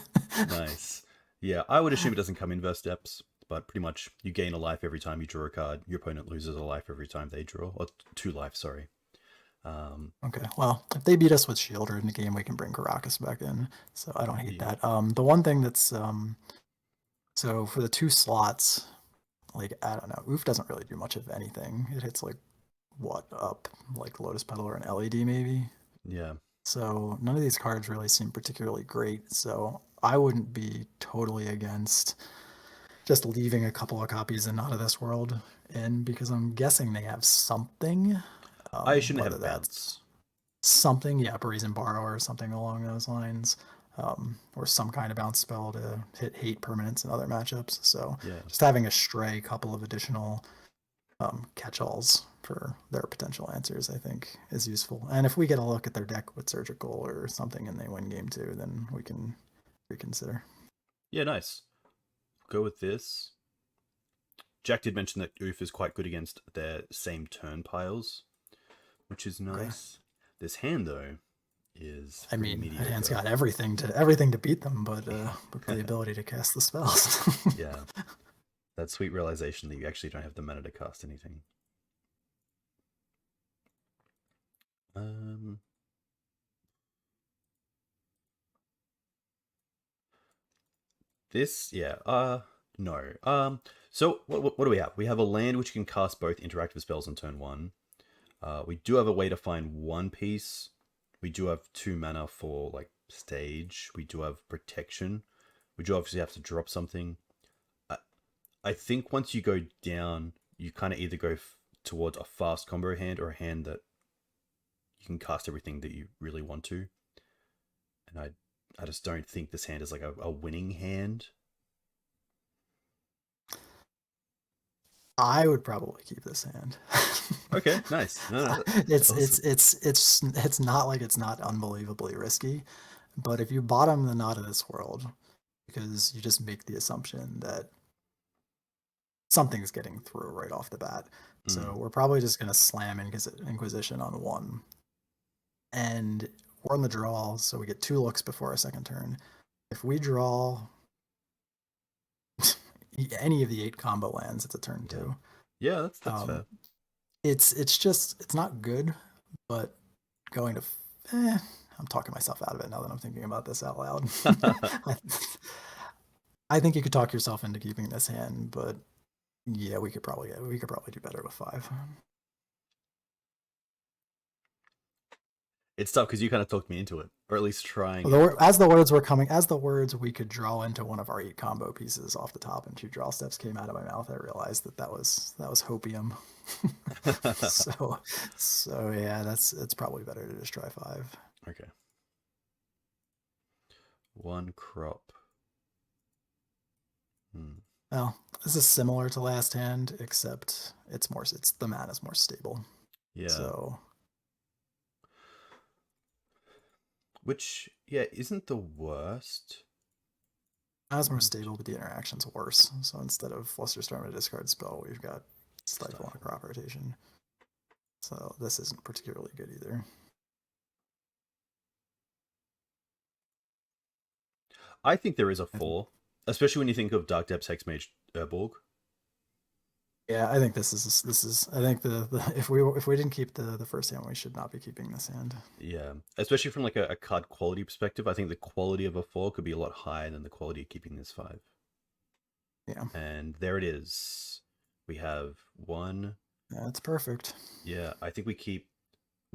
Nice. Yeah, I would assume it doesn't come in verse depths, but pretty much you gain a life every time you draw a card. Your opponent loses a life every time they draw, or 2 life, sorry. Okay, well, if they beat us with Sheoldred in the game, we can bring Caracas back in, so I don't hate that. The one thing that's so for the 2 slots, like, I don't know, Oof doesn't really do much of anything. It hits like up like Lotus Petal or an LED maybe. Yeah. So none of these cards really seem particularly great. So I wouldn't be totally against just leaving a couple of copies in Not of This World in, because I'm guessing they have something. I shouldn't Whether have that's bounce. something, yeah, Brazen Borrower or something along those lines, or some kind of bounce spell to hit hate permanents in other matchups. So Yeah. just having a stray couple of additional catch-alls for their potential answers, I think, is useful. And if we get a look at their deck with Surgical or something and they win game 2, then we can reconsider. Yeah, nice. Go with this. Jack did mention that Oof is quite good against their same turn piles, which is nice. Okay. This hand, though, is pretty mediocre. That hand's got everything to beat them, but the ability to cast the spells. Yeah. That sweet realization that you actually don't have the mana to cast anything. This, yeah, no. So what do we have? We have a land which can cast both interactive spells on turn 1. We do have a way to find 1 piece. We do have 2 mana for like stage. We do have protection. We do obviously have to drop something. I think once you go down, you kind of either go towards a fast combo hand or a hand that you can cast everything that you really want to. And I just don't think this hand is like a winning hand. I would probably keep this hand. Okay, nice. No, it's not like it's not unbelievably risky, but if you bottom the Knot of this world, because you just make the assumption that something's getting through right off the bat. So we're probably just going to slam Inquisition on 1. And we're on the draw, so we get 2 looks before our second turn. If we draw any of the 8 combo lands, it's a turn 2. Yeah, that's fair. It's not good, but going to I'm talking myself out of it now that I'm thinking about this out loud. I think you could talk yourself into keeping this hand, but yeah, we could probably do better with 5. It's tough because you kind of talked me into it, or at least trying. As the words we could draw into one of our 8 combo pieces off the top, and 2 draw steps came out of my mouth, I realized that was hopium. so yeah, it's probably better to just try 5. Okay. 1 crop. Well, this is similar to last hand, except the mana's more stable. Yeah. So. Which, yeah, isn't the worst. Mana's more stable, but the interaction's worse. So instead of Flusterstorm and a discard spell, we've got Stifle and a crop rotation. So this isn't particularly good either. I think there is a 4, especially when you think of Dark Depths, Hexmage, Urborg. Yeah, I think this is. I think if we didn't keep the first hand, we should not be keeping this hand. Yeah, especially from like a card quality perspective, I think the quality of a 4 could be a lot higher than the quality of keeping this 5. Yeah, and there it is. We have 1. That's perfect. Yeah, I think we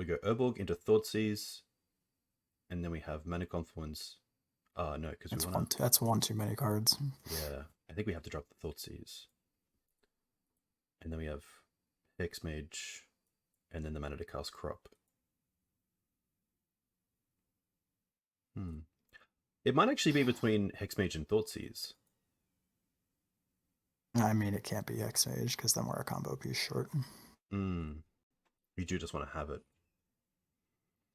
go Urborg into Thoughtseize, and then we have Mana Confluence. No, because that's 1 too many cards. Yeah, I think we have to drop the Thoughtseize. And then we have Hexmage, and then the mana to cast Crop. It might actually be between Hexmage and Thoughtseize. I mean, it can't be Hexmage, because then we're a combo piece short. You do just want to have it.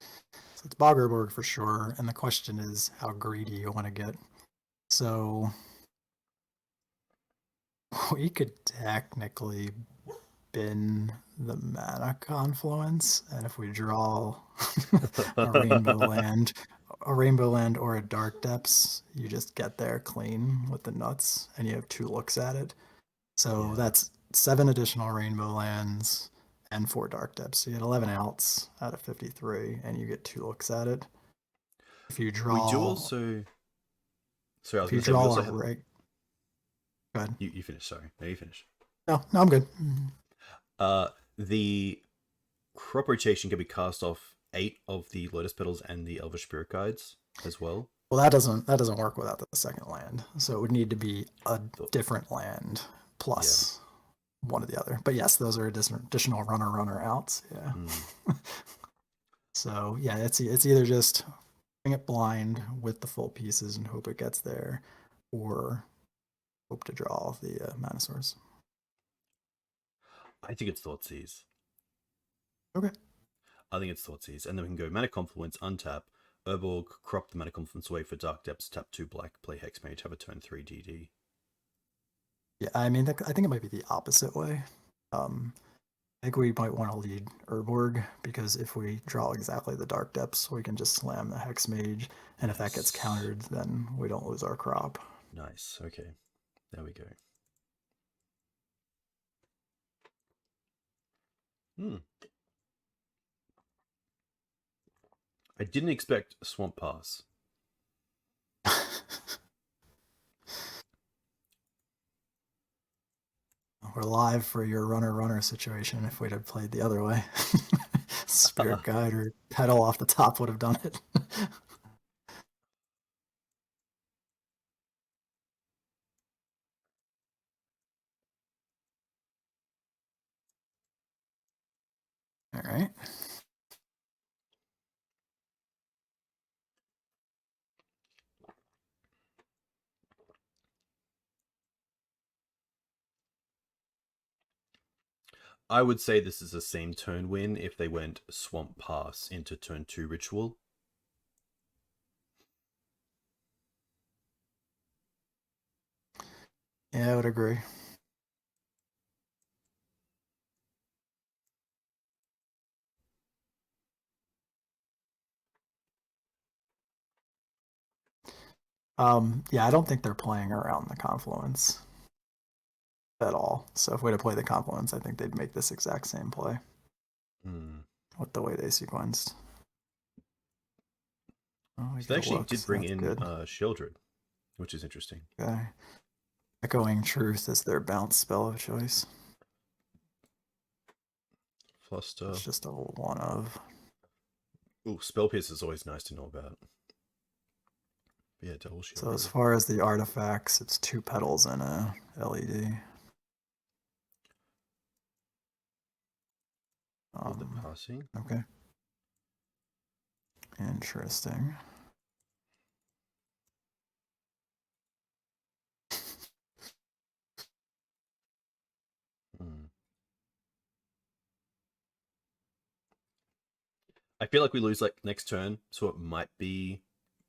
So it's Bog Urborg for sure, and the question is how greedy you want to get. So we could technically bin the Mana Confluence, and if we draw a Rainbow Land or a Dark Depths, you just get there clean with the nuts, and you have 2 looks at it. So that's 7 additional Rainbow Lands and 4 Dark Depths. So you get 11 outs out of 53, and you get 2 looks at it. If you draw... We do also... Sorry, I was going to say... We also have... Go ahead. You finish, sorry. No, you finish. No, I'm good. The crop rotation can be cast off 8 of the Lotus Petals and the Elvish Spirit Guides as well. Well, that doesn't work without the second land. So it would need to be a different land plus. one or the other. But yes, those are additional runner outs. Yeah. So yeah, it's either just bring it blind with the full pieces and hope it gets there, or hope to draw the mana source. I think it's Thoughtseize. Okay. I think it's Thoughtseize. And then we can go Mana Confluence, untap, Urborg, crop the Mana Confluence away for Dark Depths, tap 2 black, play Hexmage, have a turn 3 DD. Yeah, I mean, I think it might be the opposite way. I think we might want to lead Urborg, because if we draw exactly the Dark Depths, we can just slam the Hexmage, and if that gets countered, then we don't lose our crop. Nice. Okay. There we go. I didn't expect Swamp Pass. We're live for your runner situation if we'd have played the other way. Spirit Guide or Petal off the top would have done it. All right. I would say this is a same turn win if they went Swamp Pass into turn 2 Ritual. Yeah, I would agree. Yeah, I don't think they're playing around the Confluence at all. So if we had to play the Confluence, I think they'd make this exact same play with the way they sequenced. Oh, so they actually did bring in Sheldred, which is interesting. Okay. Echoing Truth is their bounce spell of choice. Fluster. It's just a one of. Ooh, Spell Pierce is always nice to know about. But yeah, double shield. So as far as the artifacts, it's 2 petals and a LED. The passing. Okay. Interesting. I feel like we lose like next turn, so it might be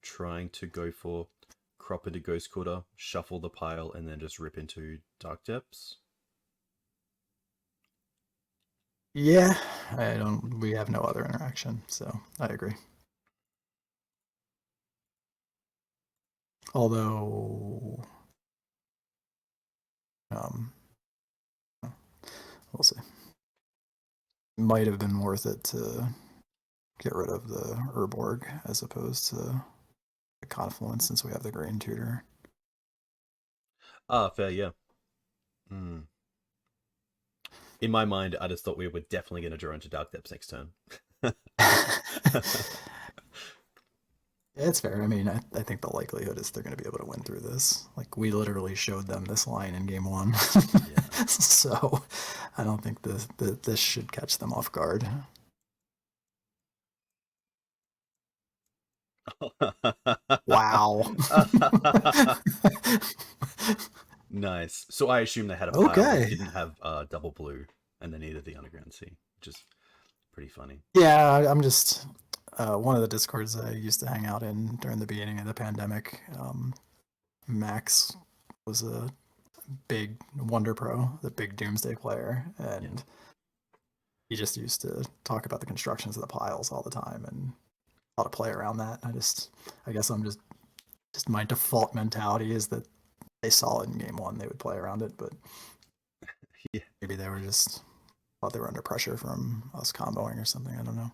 trying to go for crop into Ghost Quarter, shuffle the pile, and then just rip into Dark Depths. Yeah, we have no other interaction, so I agree. Although, we'll see. Might have been worth it to get rid of the Urborg as opposed to the Confluence, since we have the Green Tutor. Ah, fair, yeah. In my mind, I just thought we were definitely going to draw into Dark Depths next turn. It's fair. I mean, I think the likelihood is they're going to be able to win through this. Like, we literally showed them this line in game 1. Yeah. So I don't think this should catch them off guard. Wow. Nice. So I assume they had a pile that didn't have double blue, and they needed the Underground Sea, which is pretty funny. Yeah, I'm just one of the Discords I used to hang out in during the beginning of the pandemic. Max was a big Wonder Pro, the big Doomsday player, and he just used to talk about the constructions of the piles all the time and how to play around that. I guess I'm just my default mentality is that they saw it in game 1, they would play around it, but maybe they were just thought they were under pressure from us comboing or something. I don't know.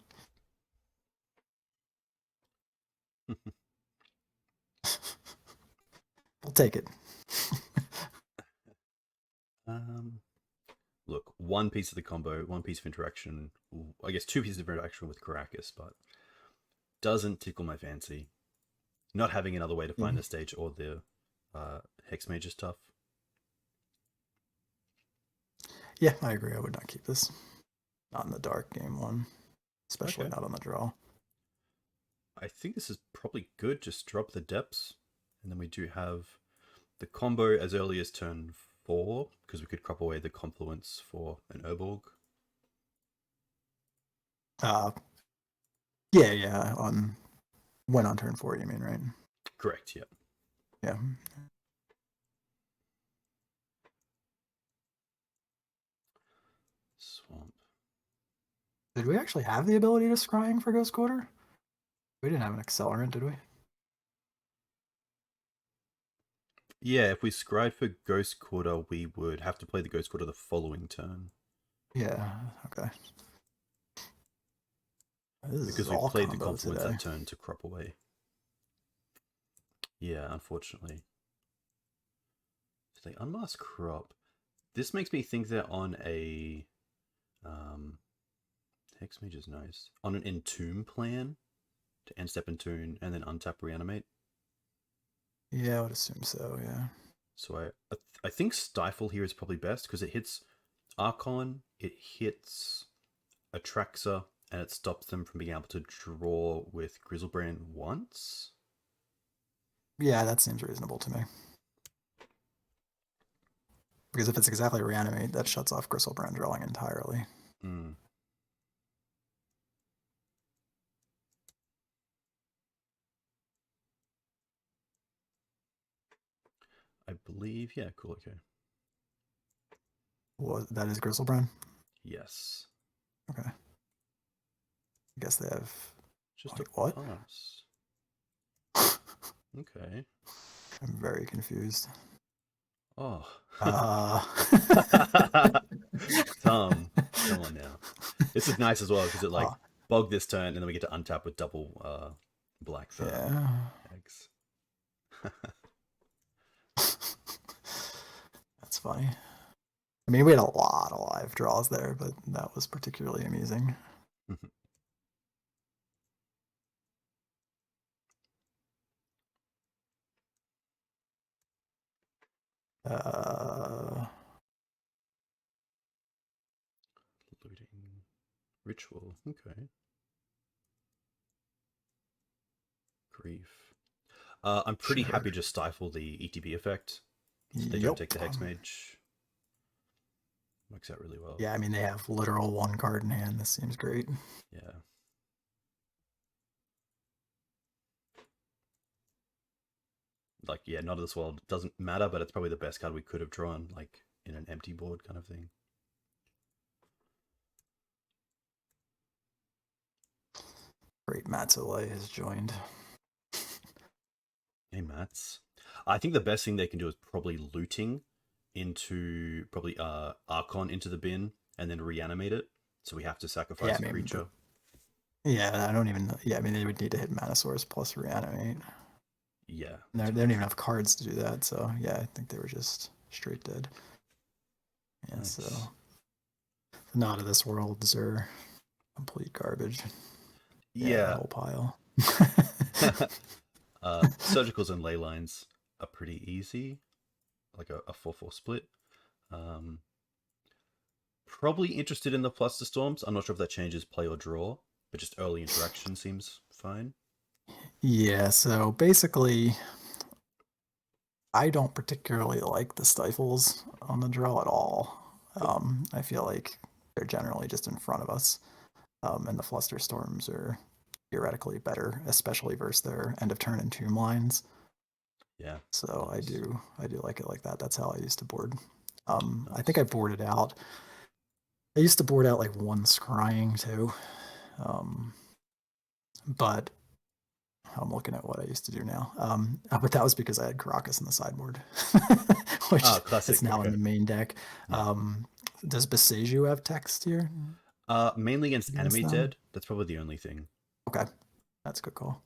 We'll take it. Look, one piece of the combo, one piece of interaction, I guess 2 pieces of interaction with Caracas, but doesn't tickle my fancy. Not having another way to find the stage or the Hexmage is tough. Yeah, I agree. I would not keep this. Not in the dark game one, especially Okay. not on the draw. I think this is probably good. Just drop the depths. And then we do have the combo as early as turn 4, because we could crop away the confluence for an Urborg. Uh, yeah. When on turn 4, you mean, right? Correct, yeah. Yeah. Swamp. Did we actually have the ability to scrying for Ghost Quarter? We didn't have an accelerant, did we? Yeah, if we scribe for Ghost Quarter, we would have to play the Ghost Quarter the following turn. Yeah, okay. This Because is we all played the combo confluence today. that turn to crop away. Yeah, unfortunately. So they unmask crop. This makes me think they're on a Hexmage is nice. On an Entomb plan to end step Entomb and then untap Reanimate. Yeah, I would assume so, yeah. So I think Stifle here is probably best because it hits Archon, it hits Atraxa, and it stops them from being able to draw with Grizzlebrand once. Yeah, that seems reasonable to me. Because if it's exactly Reanimate, that shuts off Grizzlebrand drawing entirely. Mm. I believe, yeah, cool, okay. Well, that is Grizzlebrand? Yes. Okay. I guess they have... Just Wait, a what? pass. Okay. I'm very confused. Oh. Uh... Tom, come on now. This is nice as well because it like Oh, bog this turn and then we get to untap with double black for yeah. eggs. That's funny. I mean, we had a lot of live draws there, but that was particularly amusing. Uh, Looting ritual. Okay. Grief. I'm pretty sure. happy to stifle the ETB effect, so they don't Yep. take the Hexmage. Works out really well. Yeah, I mean, they have literal one card in hand. This seems great. Yeah. Like, yeah, not of this world. Doesn't matter, but it's probably the best card we could have drawn, like, in an empty board kind of thing. Great, Matt Soleil has joined. Hey, Mats. I think the best thing they can do is probably looting into, probably Archon into the bin and then reanimate it. So we have to sacrifice a creature. Yeah, I don't even... Yeah, I mean, they would need to hit Mana Source plus Reanimate. Yeah. They don't even have cards to do that, so yeah, I think they were just straight dead. Yeah, Nice. so not of this worlds are complete garbage. Yeah. A whole pile. Surgicals and ley lines are pretty easy, like a 4-4 split. Probably interested in the plus to storms. I'm not sure if that changes play or draw, but just early interaction seems fine. Yeah, so basically, I don't particularly like the stifles on the draw at all. I feel like they're generally just in front of us, and the fluster storms are theoretically better, especially versus their end of turn and tomb lines. Yeah. So Nice. I do like it like that. That's how I used to board. I think I boarded out. I used to board out like one scrying too, but I'm looking at what I used to do now. But that was because I had Caracas in the sideboard, which Classic. is now Okay. in the main deck. Yeah. Does Beseju have text here? Mainly against enemy them? dead. That's probably the only thing. Okay, that's a good call.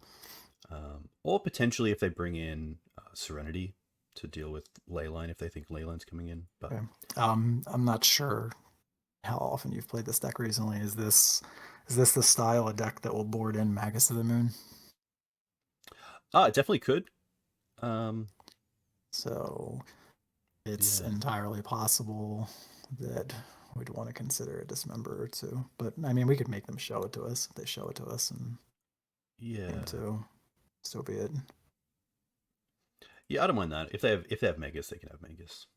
Or potentially if they bring in Serenity to deal with Leyline if they think Leyline's coming in. But Okay. I'm not sure how often you've played this deck recently. Is this the style of deck that will board in Magus of the Moon? it definitely could. So it's Yeah. entirely possible that we'd want to consider a dismember or two. But I mean, we could make them show it to us if they show it to us, and Yeah. to so be it. Yeah, I don't mind that. If they have Megas, they can have Megas.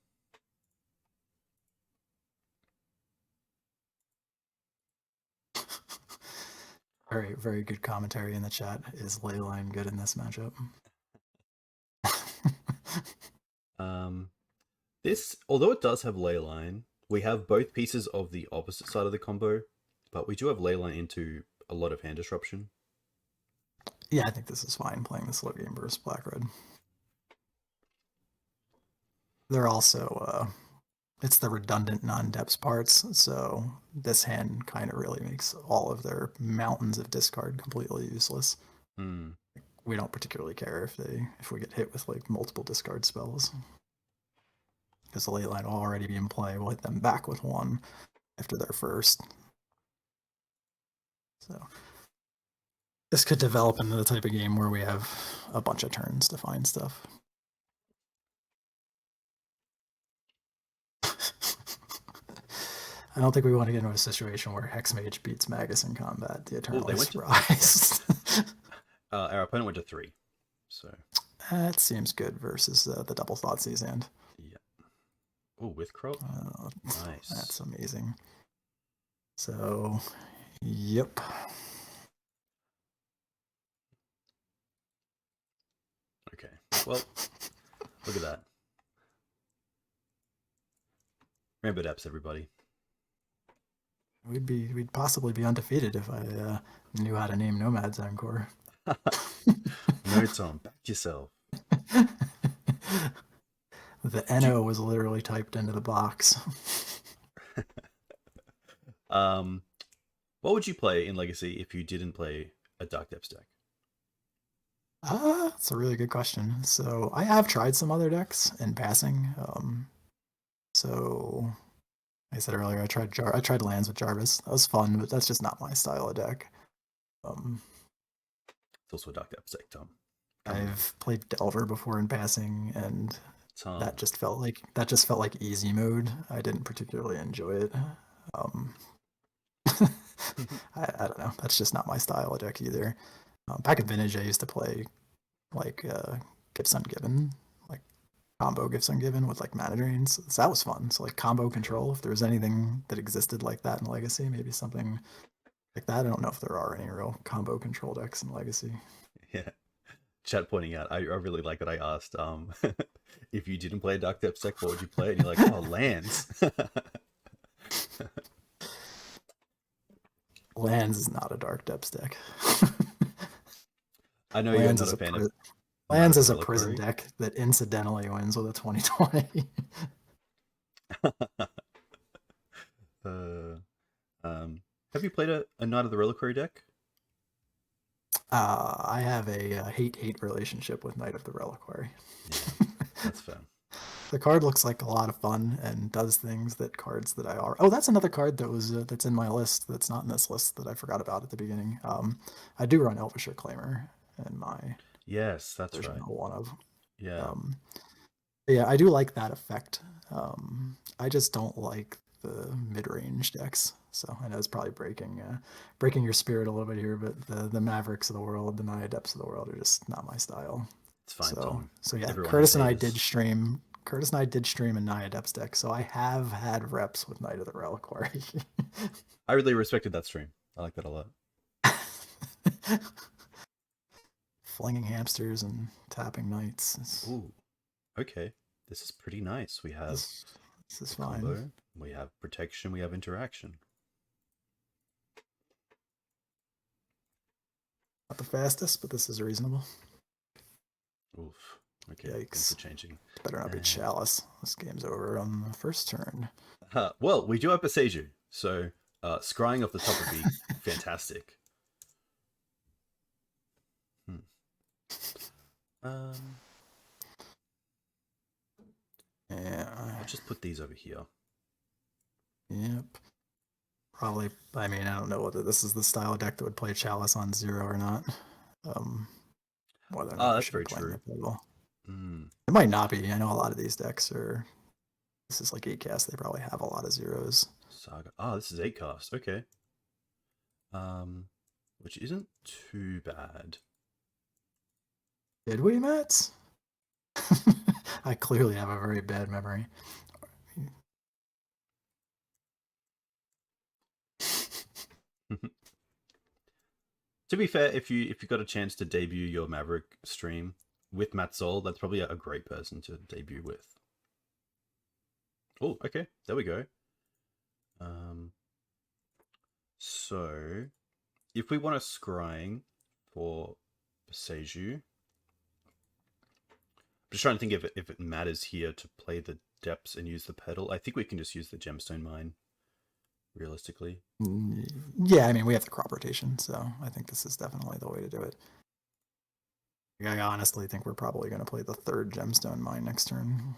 Very, very good commentary in the chat. Is Leyline good in this matchup? This, although it does have Leyline, we have both pieces of the opposite side of the combo, but we do have Leyline into a lot of hand disruption. Yeah, I think this is fine playing the slow game versus black red. They're also it's the redundant non-depths parts, so this hand kind of really makes all of their mountains of discard completely useless. We don't particularly care if we get hit with like multiple discard spells, because the ley line will already be in play. We'll hit them back with one after their first. So this could develop into the type of game where we have a bunch of turns to find stuff. I don't think we want to get into a situation where Hexmage beats Magus in combat. The Eternalists rise. Our opponent went to 3, so that seems good versus the double Thoughtseize hand. Yeah. Oh, with Crop? Nice. That's amazing. So, yep. Okay. Well, look at that. Rainbow Depths, everybody. We'd possibly be undefeated if I knew how to name Nomads Encore. No, Tom, back yourself. The NO was literally typed into the box. What would you play in Legacy if you didn't play a Dark Depths deck? That's a really good question. So I have tried some other decks in passing. So like I said earlier, I tried lands with Jarvis. That was fun, but that's just not my style of deck. It's also a Dark Depths deck, Tom. I've played Delver before in passing, and Tom. that just felt like easy mode. I didn't particularly enjoy it. I don't know. That's just not my style of deck either. Back in Vintage, I used to play like Gifts Ungiven, like combo Gifts Ungiven with like mana drains. So that was fun. So like combo control, if there was anything that existed like that in Legacy, maybe something like that. I don't know if there are any real combo control decks in Legacy. Yeah. Chat pointing out, I really like that I asked, if you didn't play a Dark Depths deck, what would you play? And you're like, oh, lands. Lands is not a Dark Depths deck. I know you're not a fan of Lands is a prison deck that incidentally wins with a 2020. Have you played a Knight of the Reliquary deck? I have a hate-hate relationship with Knight of the Reliquary. Yeah, that's fair. The card looks like a lot of fun and does things that cards that I are. Oh, that's another card that was that's in my list that's not in this list that I forgot about at the beginning. I do run Elvish Reclaimer in my yes, that's right. One of yeah. Yeah, I do like that effect. I just don't like the mid-range decks. So I know it's probably breaking your spirit a little bit here, but the Mavericks of the world, the Naya Depths of the world are just not my style. It's fine, Tom. So yeah, Curtis and I did stream a Naya Depths deck, so I have had reps with Knight of the Reliquary. I really respected that stream. I like that a lot. Flinging hamsters and tapping knights. Ooh, okay. This is pretty nice. We have this is fine. Combo, we have protection, we have interaction. Not the fastest, but this is reasonable. Oof. Okay, yikes. Things are changing. Better not be Chalice. This game's over on the first turn. Well, we do have Beseiju, so scrying off the top would be fantastic. Yeah. I'll just put these over here. Yep. Probably, I mean, I don't know whether this is the style of deck that would play Chalice on 0 or not. Whether or not that's very true. It might not be. I know a lot of these decks are, this is like 8 cast, they probably have a lot of zeros. Saga. Ah, this is 8 cast. Okay. Which isn't too bad. Did we, Matt? I clearly have a very bad memory. To be fair, if you got a chance to debut your Maverick stream with Matt Zoll, that's probably a great person to debut with. Oh, okay, there we go. So if we want a scrying for Seiju, I'm just trying to think if it matters here to play the depths and use the pedal. I think we can just use the gemstone mine, realistically. Yeah, I mean, we have the crop rotation, so I think this is definitely the way to do it. I honestly think we're probably going to play the 3rd gemstone mine next turn.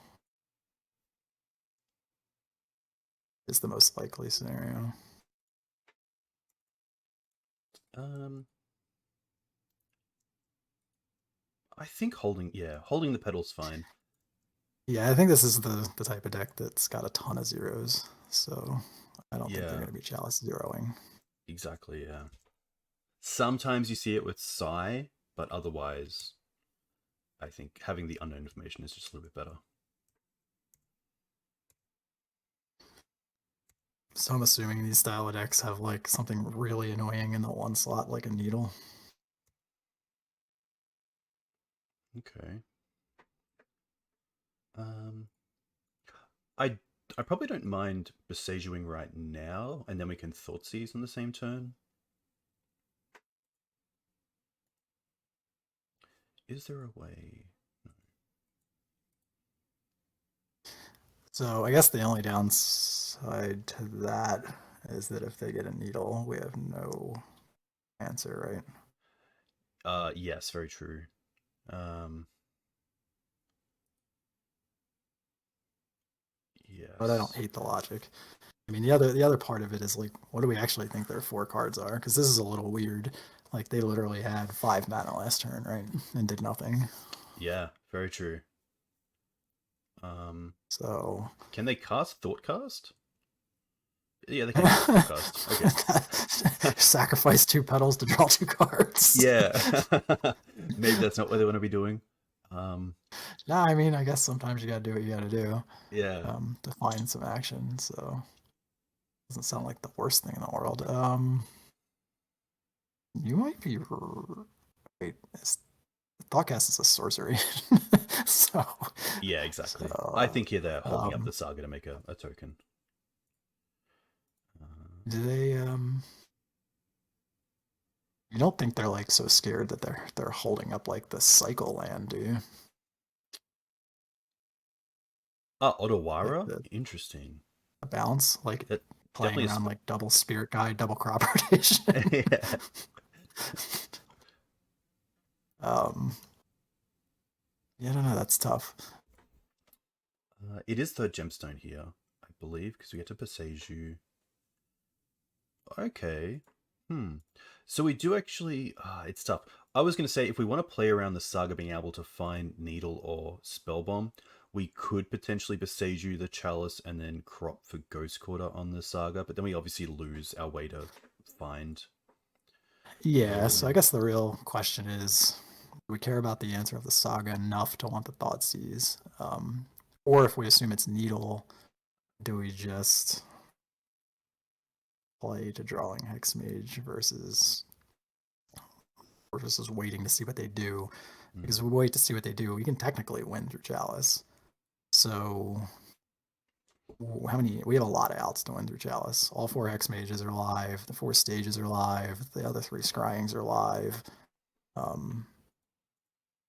Is the most likely scenario. I think holding the pedal's fine. Yeah, I think this is the type of deck that's got a ton of zeros, so I don't think they're Yeah. going to be Chalice zeroing. Exactly, yeah. Sometimes you see it with Psy, but otherwise, I think having the unknown information is just a little bit better. So I'm assuming these style of decks have like something really annoying in the one slot, like a needle. Okay. I probably don't mind Besiegeing right now, and then we can Thoughtseize on the same turn. Is there a way? No. So I guess the only downside to that is that if they get a needle, we have no answer, right? Yes, very true. Yes. But I don't hate the logic. I mean, the other part of it is like, what do we actually think their 4 cards are? Because this is a little weird. Like they literally had 5 mana last turn, right, and did nothing. Yeah, very true. So can they cast Thoughtcast? Yeah, they can cast Thoughtcast. Okay. Sacrifice 2 petals to draw 2 cards. Yeah. Maybe that's not what they want to be doing. No, I mean, I guess sometimes you gotta do what you gotta do. Yeah. To find some action. So doesn't sound like the worst thing in the world. You might be. Wait, Thoughtcast is a sorcery. So. Yeah, exactly. So, I think here they're holding up the saga to make a token. Do they? You don't think they're like so scared that they're holding up like the cycle land, do you? Otawara? Like Interesting. the bounce, like That playing around like double spirit guide, double crop rotation. Yeah. Yeah, I don't know. That's tough. It is third gemstone here, I believe, because we get to Beseiju. Okay. So we do actually... it's tough. I was going to say, if we want to play around the saga being able to find Needle or Spellbomb, we could potentially Beseiju the Chalice and then crop for Ghost Quarter on the saga, but then we obviously lose our way to find... Yeah, so I guess the real question is, do we care about the answer of the saga enough to want the Thoughtseize? Or if we assume it's Needle, do we just play to drawing Hexmage versus waiting to see what they do? Because if we wait to see what they do, we can technically win through Chalice. So how many? We have a lot of outs to win through Chalice. All 4 Hexmages are live. The 4 stages are live. The other 3 scryings are live.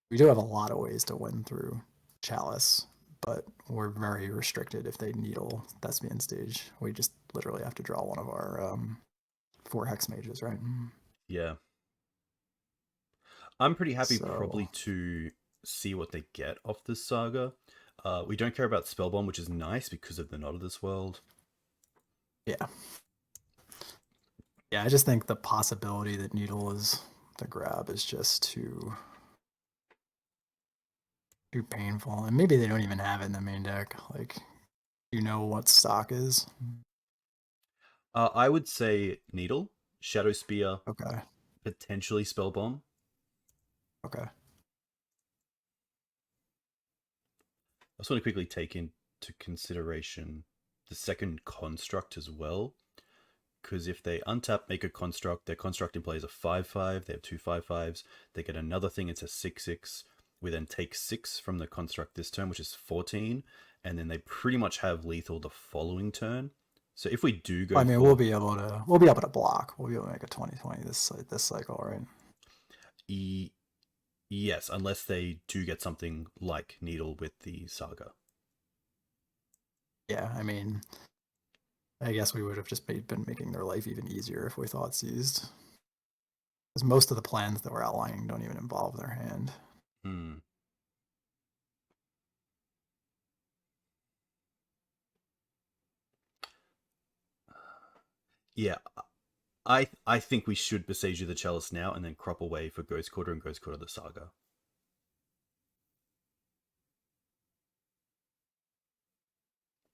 We do have a lot of ways to win through Chalice, but we're very restricted if they needle Thespian stage. We just literally have to draw one of our 4 Hexmages, right? Yeah. I'm pretty happy probably to see what they get off this saga. We don't care about Spellbomb, which is nice because of the Not of This World. Yeah. Yeah, I just think the possibility that Needle is the grab is just too painful. And maybe they don't even have it in the main deck. Like, you know what stock is? I would say Needle, Shadow Spear, Okay. potentially Spell Bomb. Okay. I just want to quickly take into consideration the second construct as well. Because if they untap, make a construct, their construct in play is a 5/5. They have two 5/5s. They get another thing, it's a 6/6. We then take 6 from the construct this turn, which is 14. And then they pretty much have lethal the following turn. So if we do go I mean, for... we'll be able to block. We'll be able to make a 20/20 this cycle, right? Yes, unless they do get something like Needle with the Saga. Yeah, I mean, I guess we would have just been making their life even easier if we thought seized. Because most of the plans that we're outlining don't even involve their hand. Hmm. Yeah, I think we should Besage the Chalice now and then crop away for Ghost Quarter and Ghost Quarter the Saga.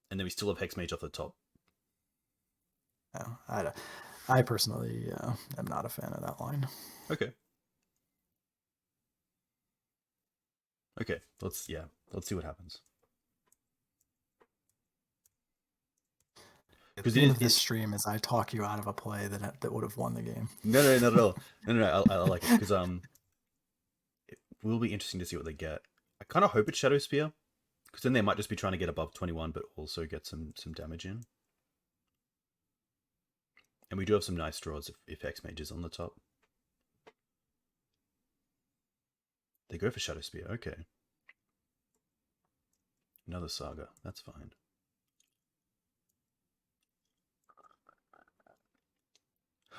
And then we still have Hexmage off the top. No, I personally am not a fan of that line. Okay. Okay, let's see what happens. The theme of this stream is I talk you out of a play that would have won the game. No, not at all. No, I like it because it will be interesting to see what they get. I kind of hope it's Shadow Spear because then they might just be trying to get above 21, but also get some damage in. And we do have some nice draws if Hexmage is on the top. They go for Shadow Spear. Okay. Another Saga. That's fine.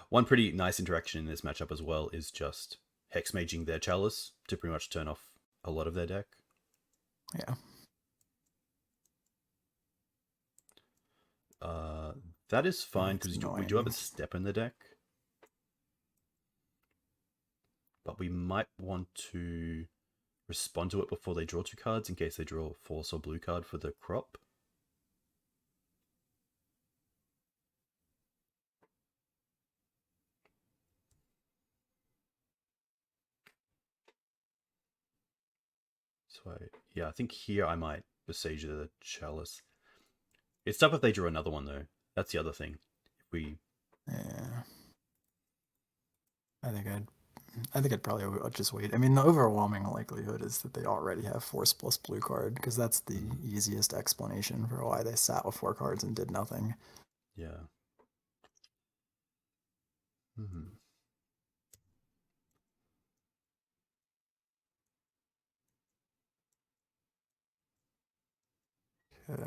One pretty nice interaction in this matchup as well is just Hexmaging their Chalice to pretty much turn off a lot of their deck. Yeah. That is fine because we do have a step in the deck. But we might want to respond to it before they draw 2 cards in case they draw a Force or blue card for the crop. So I think here I might Besage the Chalice. It's tough if they draw another one though. That's the other thing. If we... Yeah. I think I'd probably just wait. I mean, the overwhelming likelihood is that they already have Force plus blue card, because that's the easiest explanation for why they sat with 4 cards and did nothing. Yeah. Mm-hmm. Okay.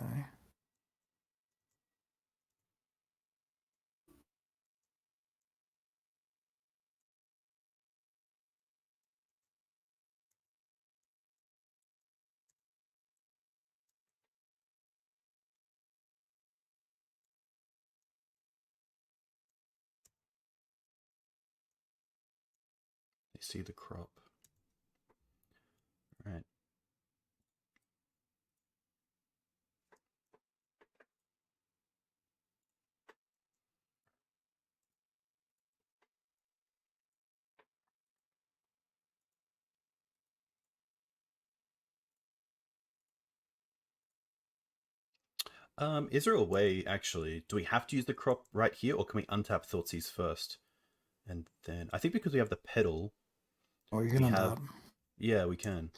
They see the crop. Right. Is there a way, actually, do we have to use the crop right here, or can we untap Thoughtseize first? And then, I think because we have the pedal... Or you can untap. Yeah, we can.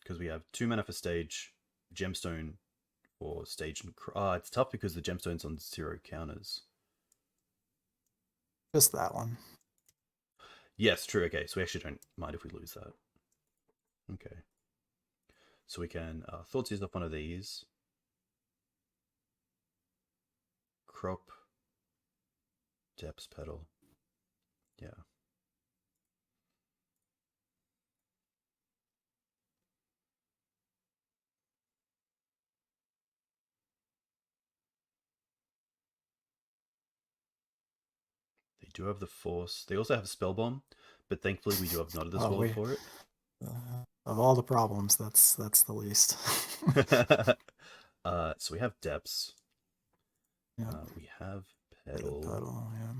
Because we have 2 mana for stage, Gemstone for stage, and... it's tough because the Gemstone's on 0 counters. Just that one. Yes, true, okay, so we actually don't mind if we lose that. Okay. So we can Thoughtseize off one of these. Crop. Depths pedal. Yeah. They do have the Force. They also have Spell Bomb, but thankfully we do have Not as well for it. Of all the problems, that's the least. So we have depths. Yeah. We have Pedal, yeah.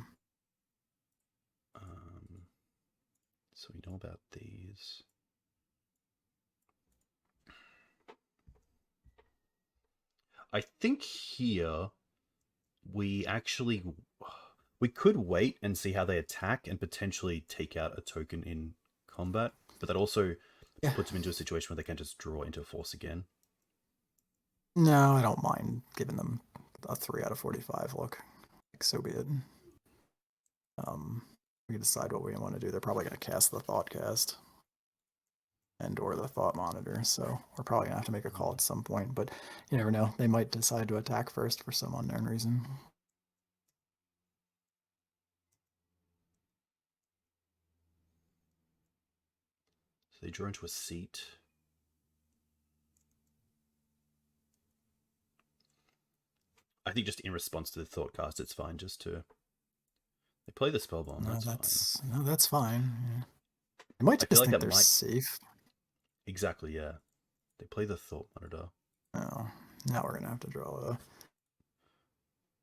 So we know about these. I think here we could wait and see how they attack and potentially take out a token in combat, but that also puts them into a situation where they can just draw into force again. No, I don't mind giving them a 3 out of 45 look. Like, so be it. We can decide what we want to do. They're probably going to cast the Thoughtcast and or the Thought Monitor, so we're probably going to have to make a call at some point, but you never know. They might decide to attack first for some unknown reason. So they draw into a seat. I think just in response to the Thoughtcast, it's fine just to... They play the Spellbomb, that's fine. No, that's fine. Yeah. I might just think they're safe. Exactly, yeah. They play the Thought Monitor. Oh, now we're going to have to draw a...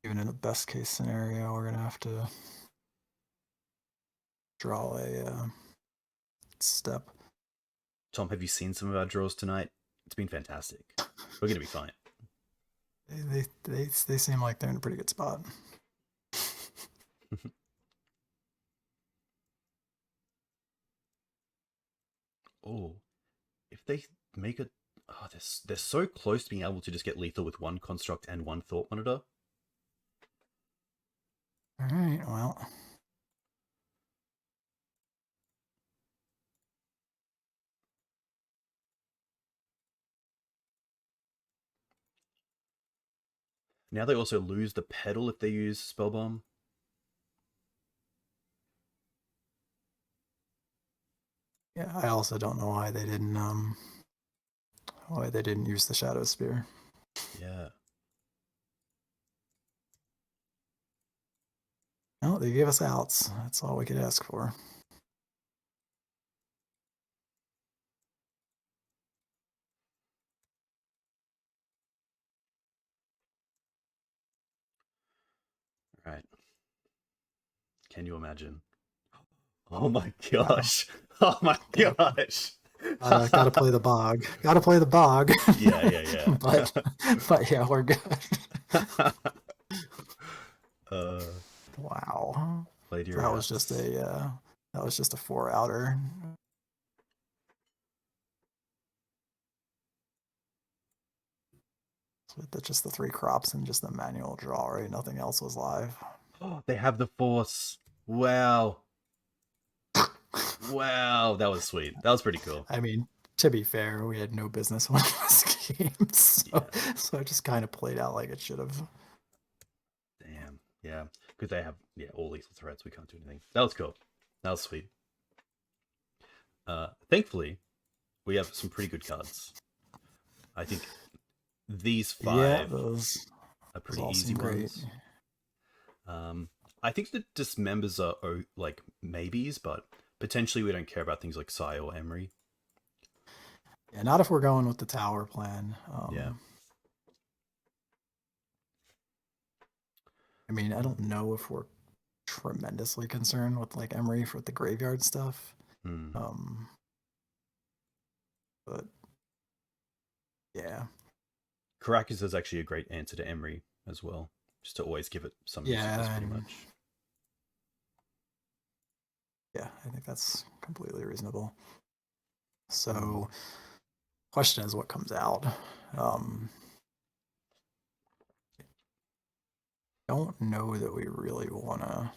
Even in the best case scenario, we're going to have to draw a step. Tom, have you seen some of our draws tonight? It's been fantastic. We're going to be fine. They seem like they're in a pretty good spot. Oh, if they make a... Oh, they're so close to being able to just get lethal with one construct and one Thought Monitor. Alright, well... Now they also lose the pedal if they use Spellbomb. Yeah, I also don't know why they didn't use the Shadow Spear. Yeah. No, they gave us outs. That's all we could ask for. Right. Can you imagine? Oh my gosh. Wow. Oh my gosh. Gotta play the bog. Gotta play the bog. Yeah. but yeah, we're good. Wow. That was just a 4-outer. So just the 3 crops and just the manual draw, right? Nothing else was live. Oh, they have the force. Wow. Wow, that was sweet. That was pretty cool. I mean, to be fair, we had no business winning this game, so it just kind of played out like it should have. Damn, yeah, because they have all lethal threats. We can't do anything. That was cool. That was sweet. Thankfully, we have some pretty good cards. I think these 5 are pretty easy ones. I think the dismembers are like maybes, but potentially we don't care about things like Sai or Emery. Yeah, not if we're going with the tower plan. Yeah. I mean, I don't know if we're tremendously concerned with like Emery for the graveyard stuff. But yeah. Caracas is actually a great answer to Emery as well. Just to always give it some uses pretty much. Yeah, I think that's completely reasonable. So, question is what comes out. Don't know that we really want to.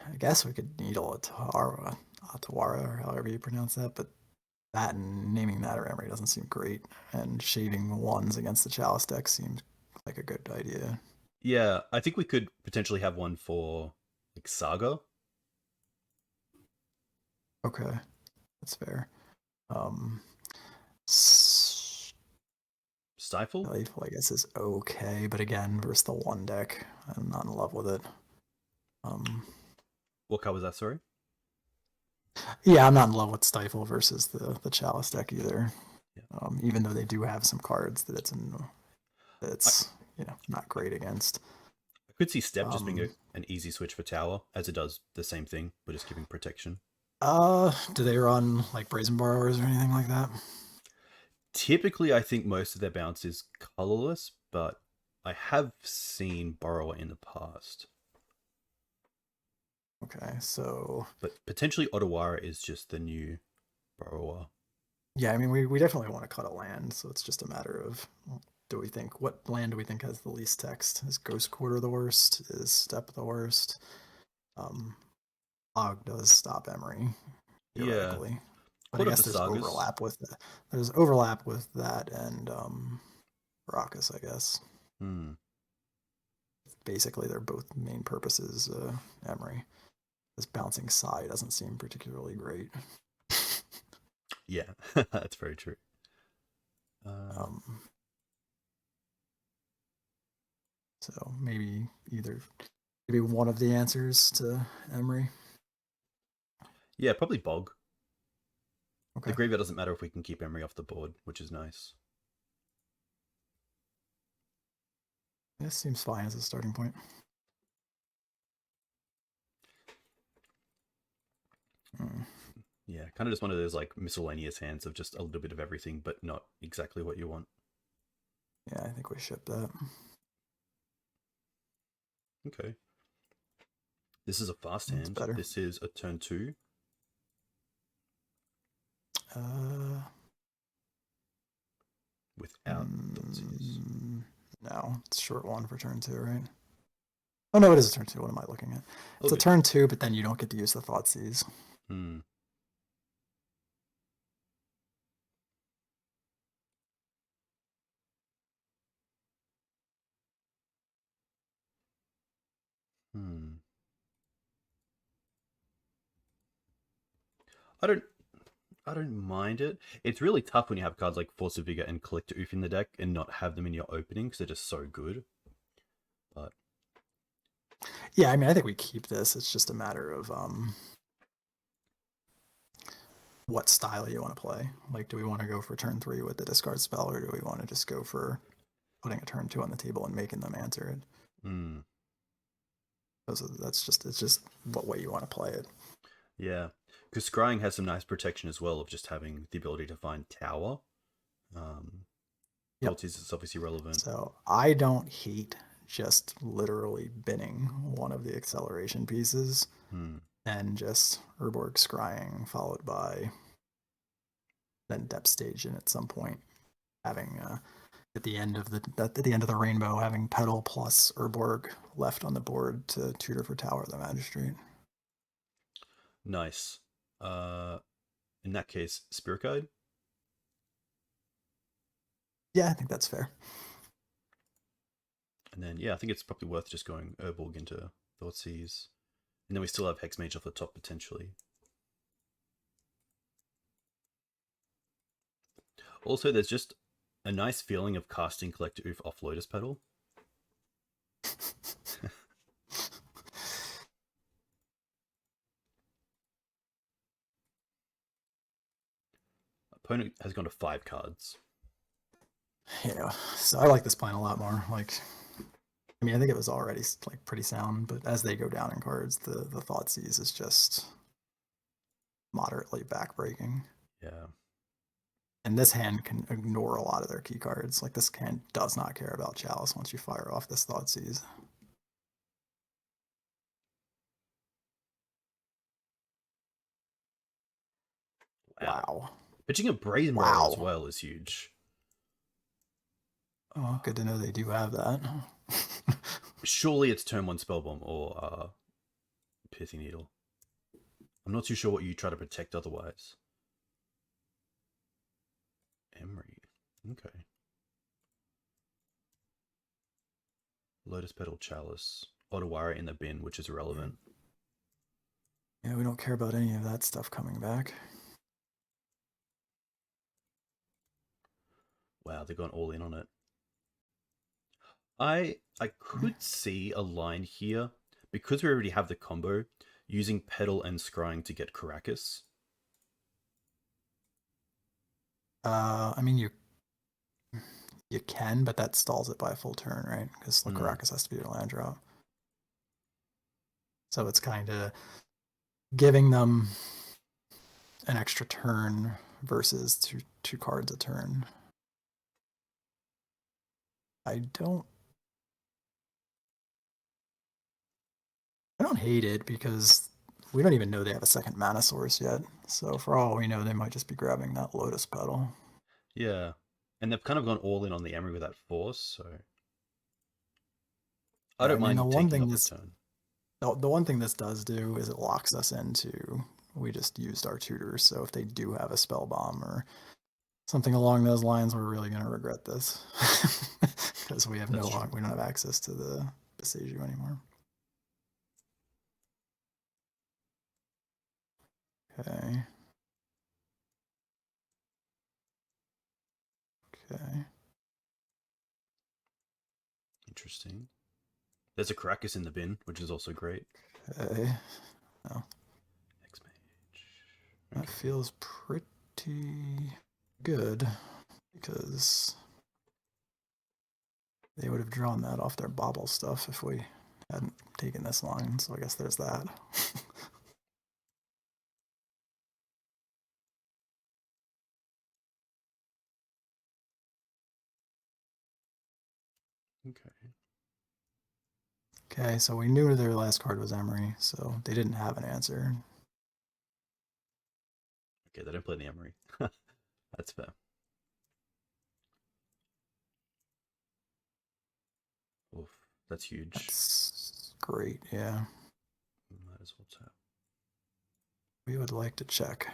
I guess we could needle a Tawara, or however you pronounce that, but that and naming that or Emery doesn't seem great, and shaving 1s against the Chalice deck seems like a good idea. Yeah, I think we could potentially have one for like Saga. Okay, that's fair. Stifle, I guess is okay, but again, versus the 1 deck, I'm not in love with it. What card was that? Sorry. Yeah, I'm not in love with Stifle versus the Chalice deck either. Yeah. Even though they do have some cards that I, not great against. I could see Step just being Um, an easy switch for Tower, as it does the same thing, but just giving protection. do they run like Brazen Borrowers or anything like that? Typically, I think most of their bounce is colorless, but I have seen Borrower in the past. Okay, so But potentially Otawara is just the new Borrower. yeah, I mean we definitely want to cut a land, so it's just a matter of what land do we think has the least text? Is Ghost Quarter the worst? Is Step the worst? Um, Og does stop Emery Yeah, theoretically, but I Court of guess the Sagas. there's overlap with that and Raucous, I guess. Hmm. Basically, their both main purposes. Emery, this bouncing Psy doesn't seem particularly great. Yeah, that's very true. Uh, Um, so maybe one of the answers to Emery. yeah, probably Bog. The Okay, graveyard doesn't matter if we can keep Emery off the board, which is nice. this seems fine as a starting point. Hmm. Yeah, kind of just one of those like miscellaneous hands of just a little bit of everything, but not exactly what you want. Yeah, I think we ship that. Okay. This is a fast That's hand. better. This is a turn 2. Uh, Without Thoughtseize. no, it's short one for turn 2, right? Oh no, it is a turn 2. What am I looking at? Oh, It's a good. turn 2, but then you don't get to use the Thoughtseize. Hmm. Hmm. I don't. I don't mind it. It's really tough when you have cards like Force of Vigor and Collector Oof in the deck and not have them in your opening because they're just so good. But Yeah, I mean, I think we keep this. It's just a matter of what style you want to play. Like, do we want to go for turn 3 with the discard spell, or do we want to just go for putting a turn 2 on the table and making them answer it? hmm. It's just what way you want to play it. Yeah, because Scrying has some nice protection as well of just having the ability to find Tower. Yep. Thoughtseize is obviously relevant. So I don't hate just literally binning one of the acceleration pieces Hmm. and just Urborg scrying followed by then depth stage and at some point having at the end of the rainbow having pedal plus Urborg left on the board to tutor for Tower of the Magistrate. Nice. Uh, in that case, Spirit Guide. Yeah, I think that's fair. And then, yeah, I think it's probably worth just going Urborg into Thoughtseize. And then we still have Hexmage off the top potentially. Also, there's just a nice feeling of casting Collector Oof off Lotus Petal. Opponent has gone to 5 cards. Yeah, so I like this plan a lot more. Like, I mean, I think it was already like pretty sound, but as they go down in cards, the Thoughtseize is just moderately backbreaking. Yeah. And this hand can ignore a lot of their key cards. Like this hand does not care about Chalice once you fire off this Thoughtseize. Wow. Wow. Pitching a Brazen Borrower as Wow. well is huge. Oh, good to know they do have that. Surely it's turn 1 Spellbomb or Piercing Needle. I'm not too sure what you try to protect otherwise. Emery. Okay. Lotus Petal Chalice. Otawara in the bin, which is irrelevant. Yeah, we don't care about any of that stuff coming back. Wow, they've gone all in on it. I could see a line here, because we already have the combo, using Petal and Scrying to get Caracas. I mean, you can, but that stalls it by a full turn, right? Because Caracas has to be a land drop. So it's kind of giving them an extra turn versus two cards a turn. I don't hate it because we don't even know they have a second mana source yet. So for all we know, they might just be grabbing that Lotus Petal. Yeah. And they've kind of gone all in on the Emery with that force, so I don't mind taking off a turn. The one thing this does do is it locks us into, we just used our tutors, so if they do have a spell bomb or something along those lines, we're really going to regret this. Because we don't have access to the Besiju anymore. Okay. Okay. Interesting. There's a Caracas in the bin, which is also great. Okay. Oh. X-Mage. Okay. That feels pretty good because they would have drawn that off their bobble stuff if we hadn't taken this line, so I guess there's that. Okay. Okay, so we knew their last card was Emery, so they didn't have an answer. Okay, they don't play the Emery. That's fair. Oof, that's huge. That's great, yeah. Might as well tap. We would like to check.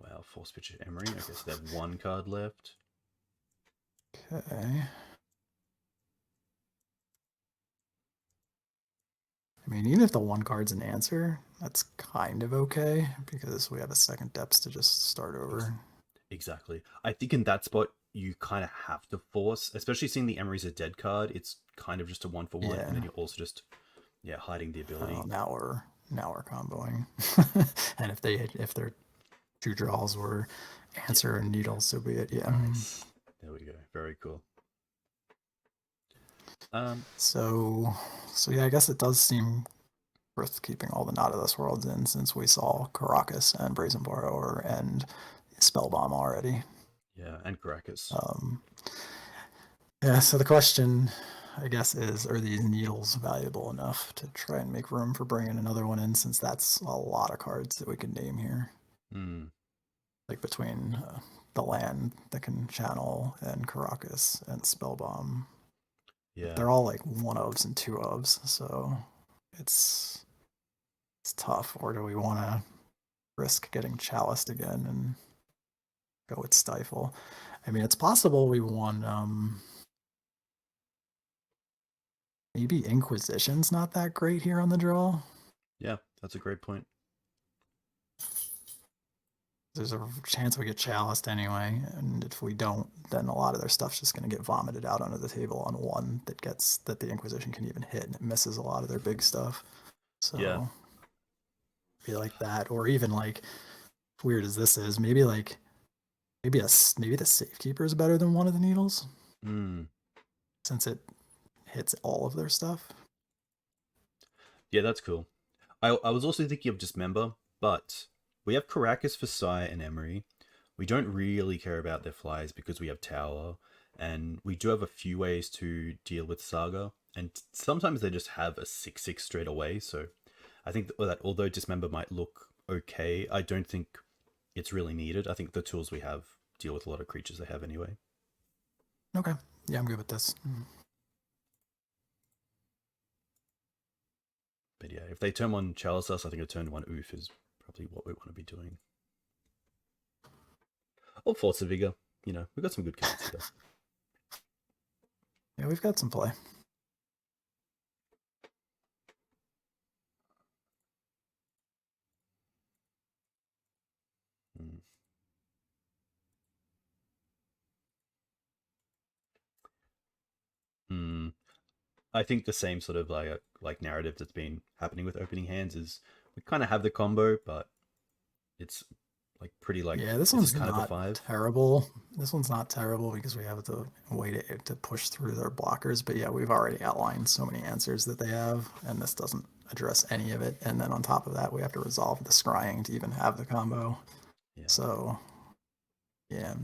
Wow, force pitch at Emery. Okay, so they have one card left. Okay. I mean, even if the one card's an answer, that's kind of okay because we have a second depths to just start over. Exactly. I think in that spot, you kind of have to force, especially seeing the Emery's a dead card. It's kind of just a 1-for-1, and then you're also just hiding the ability. Oh, now we're comboing. And if their two draws were answer and needles, so be it. Yeah. Nice. There we go. Very cool. So yeah, I guess it does seem worth keeping all the Not of This Worlds in since we saw Caracas and Brazen Borrower and Spellbomb already. Yeah, and Caracas. Yeah, so the question, I guess, is are these needles valuable enough to try and make room for bringing another one in since that's a lot of cards that we can name here. Like between the land that can channel and Caracas and Spellbomb. Yeah. They're all like 1-ofs and 2-ofs, so it's tough. Or do we want to risk getting chaliced again and go with Stifle? I mean, it's possible we want maybe Inquisition's not that great here on the draw. Yeah, that's a great point. There's a chance we get chaliced anyway, and if we don't, then a lot of their stuff's just going to get vomited out onto the table on one that the Inquisition can even hit, and it misses a lot of their big stuff. So yeah, be like that, or even like weird as this is, maybe the Safekeeper is better than one of the needles, since it hits all of their stuff. Yeah, that's cool. I was also thinking of Dismember, but we have Caracas for Sai and Emery. We don't really care about their flies because we have Tower, and we do have a few ways to deal with Saga, and sometimes they just have a 6/6 straight away, so I think that although Dismember might look okay, I don't think it's really needed. I think the tools we have deal with a lot of creatures they have anyway. Okay. Yeah, I'm good with this. But yeah, if they turn one Chalice us, I think a turn one Oof is probably what we want to be doing. Or Force of Vigor. You know, we've got some good cards here. Yeah, we've got some play. I think the same sort of like narrative that's been happening with opening hands is we kind of have the combo, but It's like pretty like Yeah, this this is one's kind of a not 5. terrible. This one's not terrible because we have the way to push through their blockers. But yeah, we've already outlined so many answers that they have, and this doesn't address any of it. And then on top of that, we have to resolve the scrying to even have the combo. Yeah. So yeah,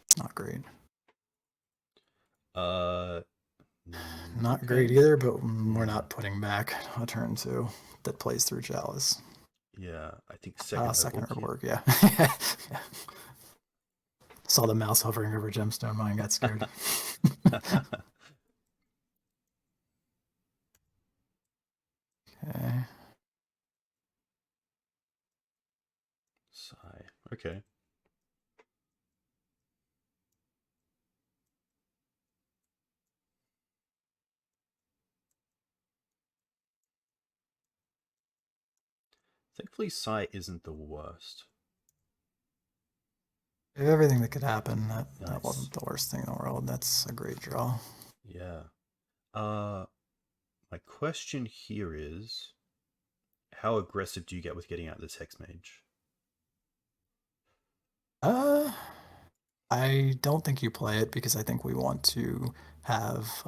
it's not great. Not great Okay. either, but we're Yeah. not putting back a turn 2 that plays through Chalice. Yeah, I think second Second Herborg here. Herborg, yeah. Yeah. Saw the mouse hovering over Gemstone Mine, got scared. Okay. Sigh. Okay. Thankfully, Sigh isn't the worst. We have everything that could happen. That Nice. wasn't the worst thing in the world. That's a great draw. Yeah. My question here is, how aggressive do you get with getting out this Hex Mage? I don't think you play it because I think we want to have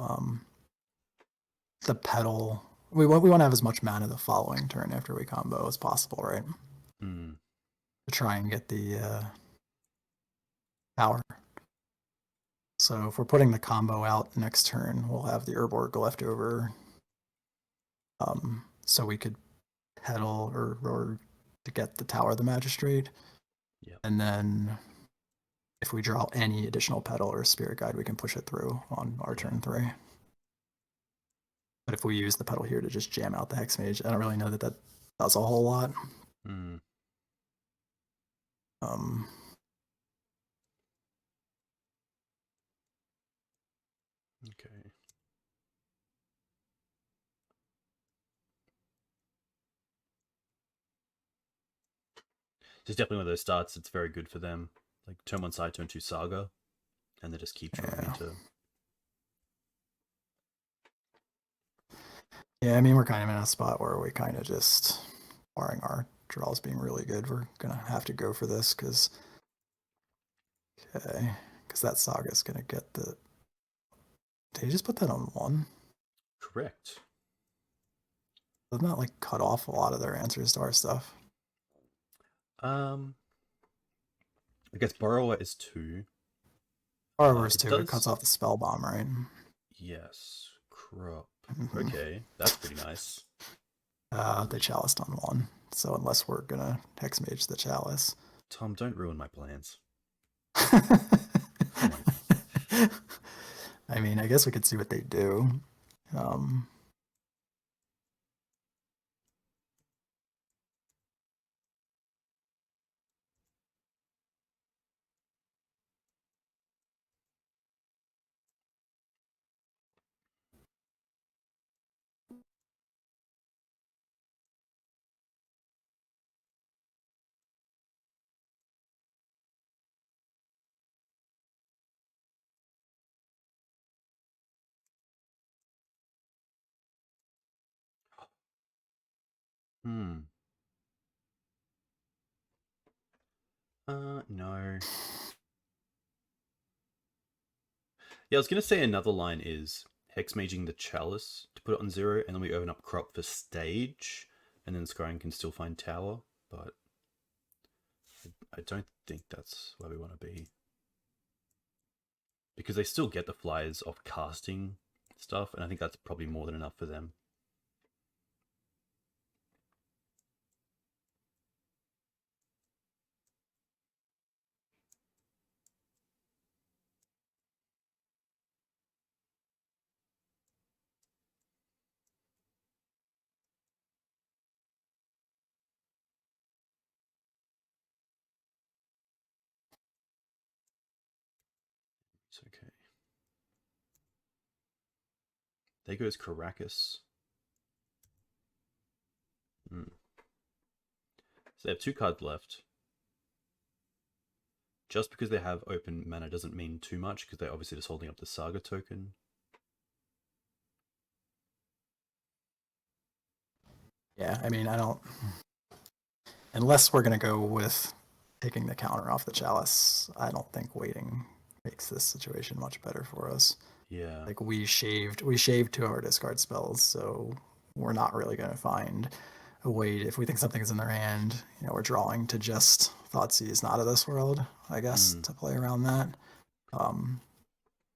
the pedal. We want to have as much mana the following turn after we combo as possible, right? Hmm. To try and get the power. So if we're putting the combo out next turn, we'll have the Urborg left over. So we could pedal or to get the Tower of the Magistrate. Yeah. And then if we draw any additional pedal or spirit guide, we can push it through on our turn 3. But if we use the pedal here to just jam out the Hex Mage, I don't really know that that does a whole lot. Hmm. Okay. It's definitely one of those starts that's very good for them. Like turn 1 side, turn 2 Saga, and they just keep drawing into. Yeah, I mean, we're kind of in a spot where we kind of just, barring our draws being really good, we're going to have to go for this because that Saga is going to get the... Did he just put that on 1? Correct. Doesn't that like cut off a lot of their answers to our stuff? I guess Borrower is 2. Borrower's It 2, it cuts does. off the spell bomb, right? Yes. Crop. Mm-hmm. Okay, that's pretty nice. They chaliced on 1, so unless we're going to Hex Mage the Chalice. Tom, don't ruin my plans. Come on. I mean, I guess we could see what they do. Hmm. No. Yeah, I was gonna say another line is Hexmaging the Chalice to put it on 0, and then we open up Crop for stage, and then Scrying can still find Tower, but I don't think that's where we want to be. Because they still get the flyers of casting stuff, and I think that's probably more than enough for them. It's okay. There goes Caracas. So they have 2 cards left. Just because they have open mana doesn't mean too much, because they're obviously just holding up the Saga token. Yeah, I mean, I don't... unless we're going to go with taking the counter off the chalice, I don't think waiting makes this situation much better for us. Yeah. Like we shaved 2 of our discard spells, so we're not really going to find a way if we think something is in their hand, we're drawing to just Thoughtseize Not of This World, I guess, to play around that.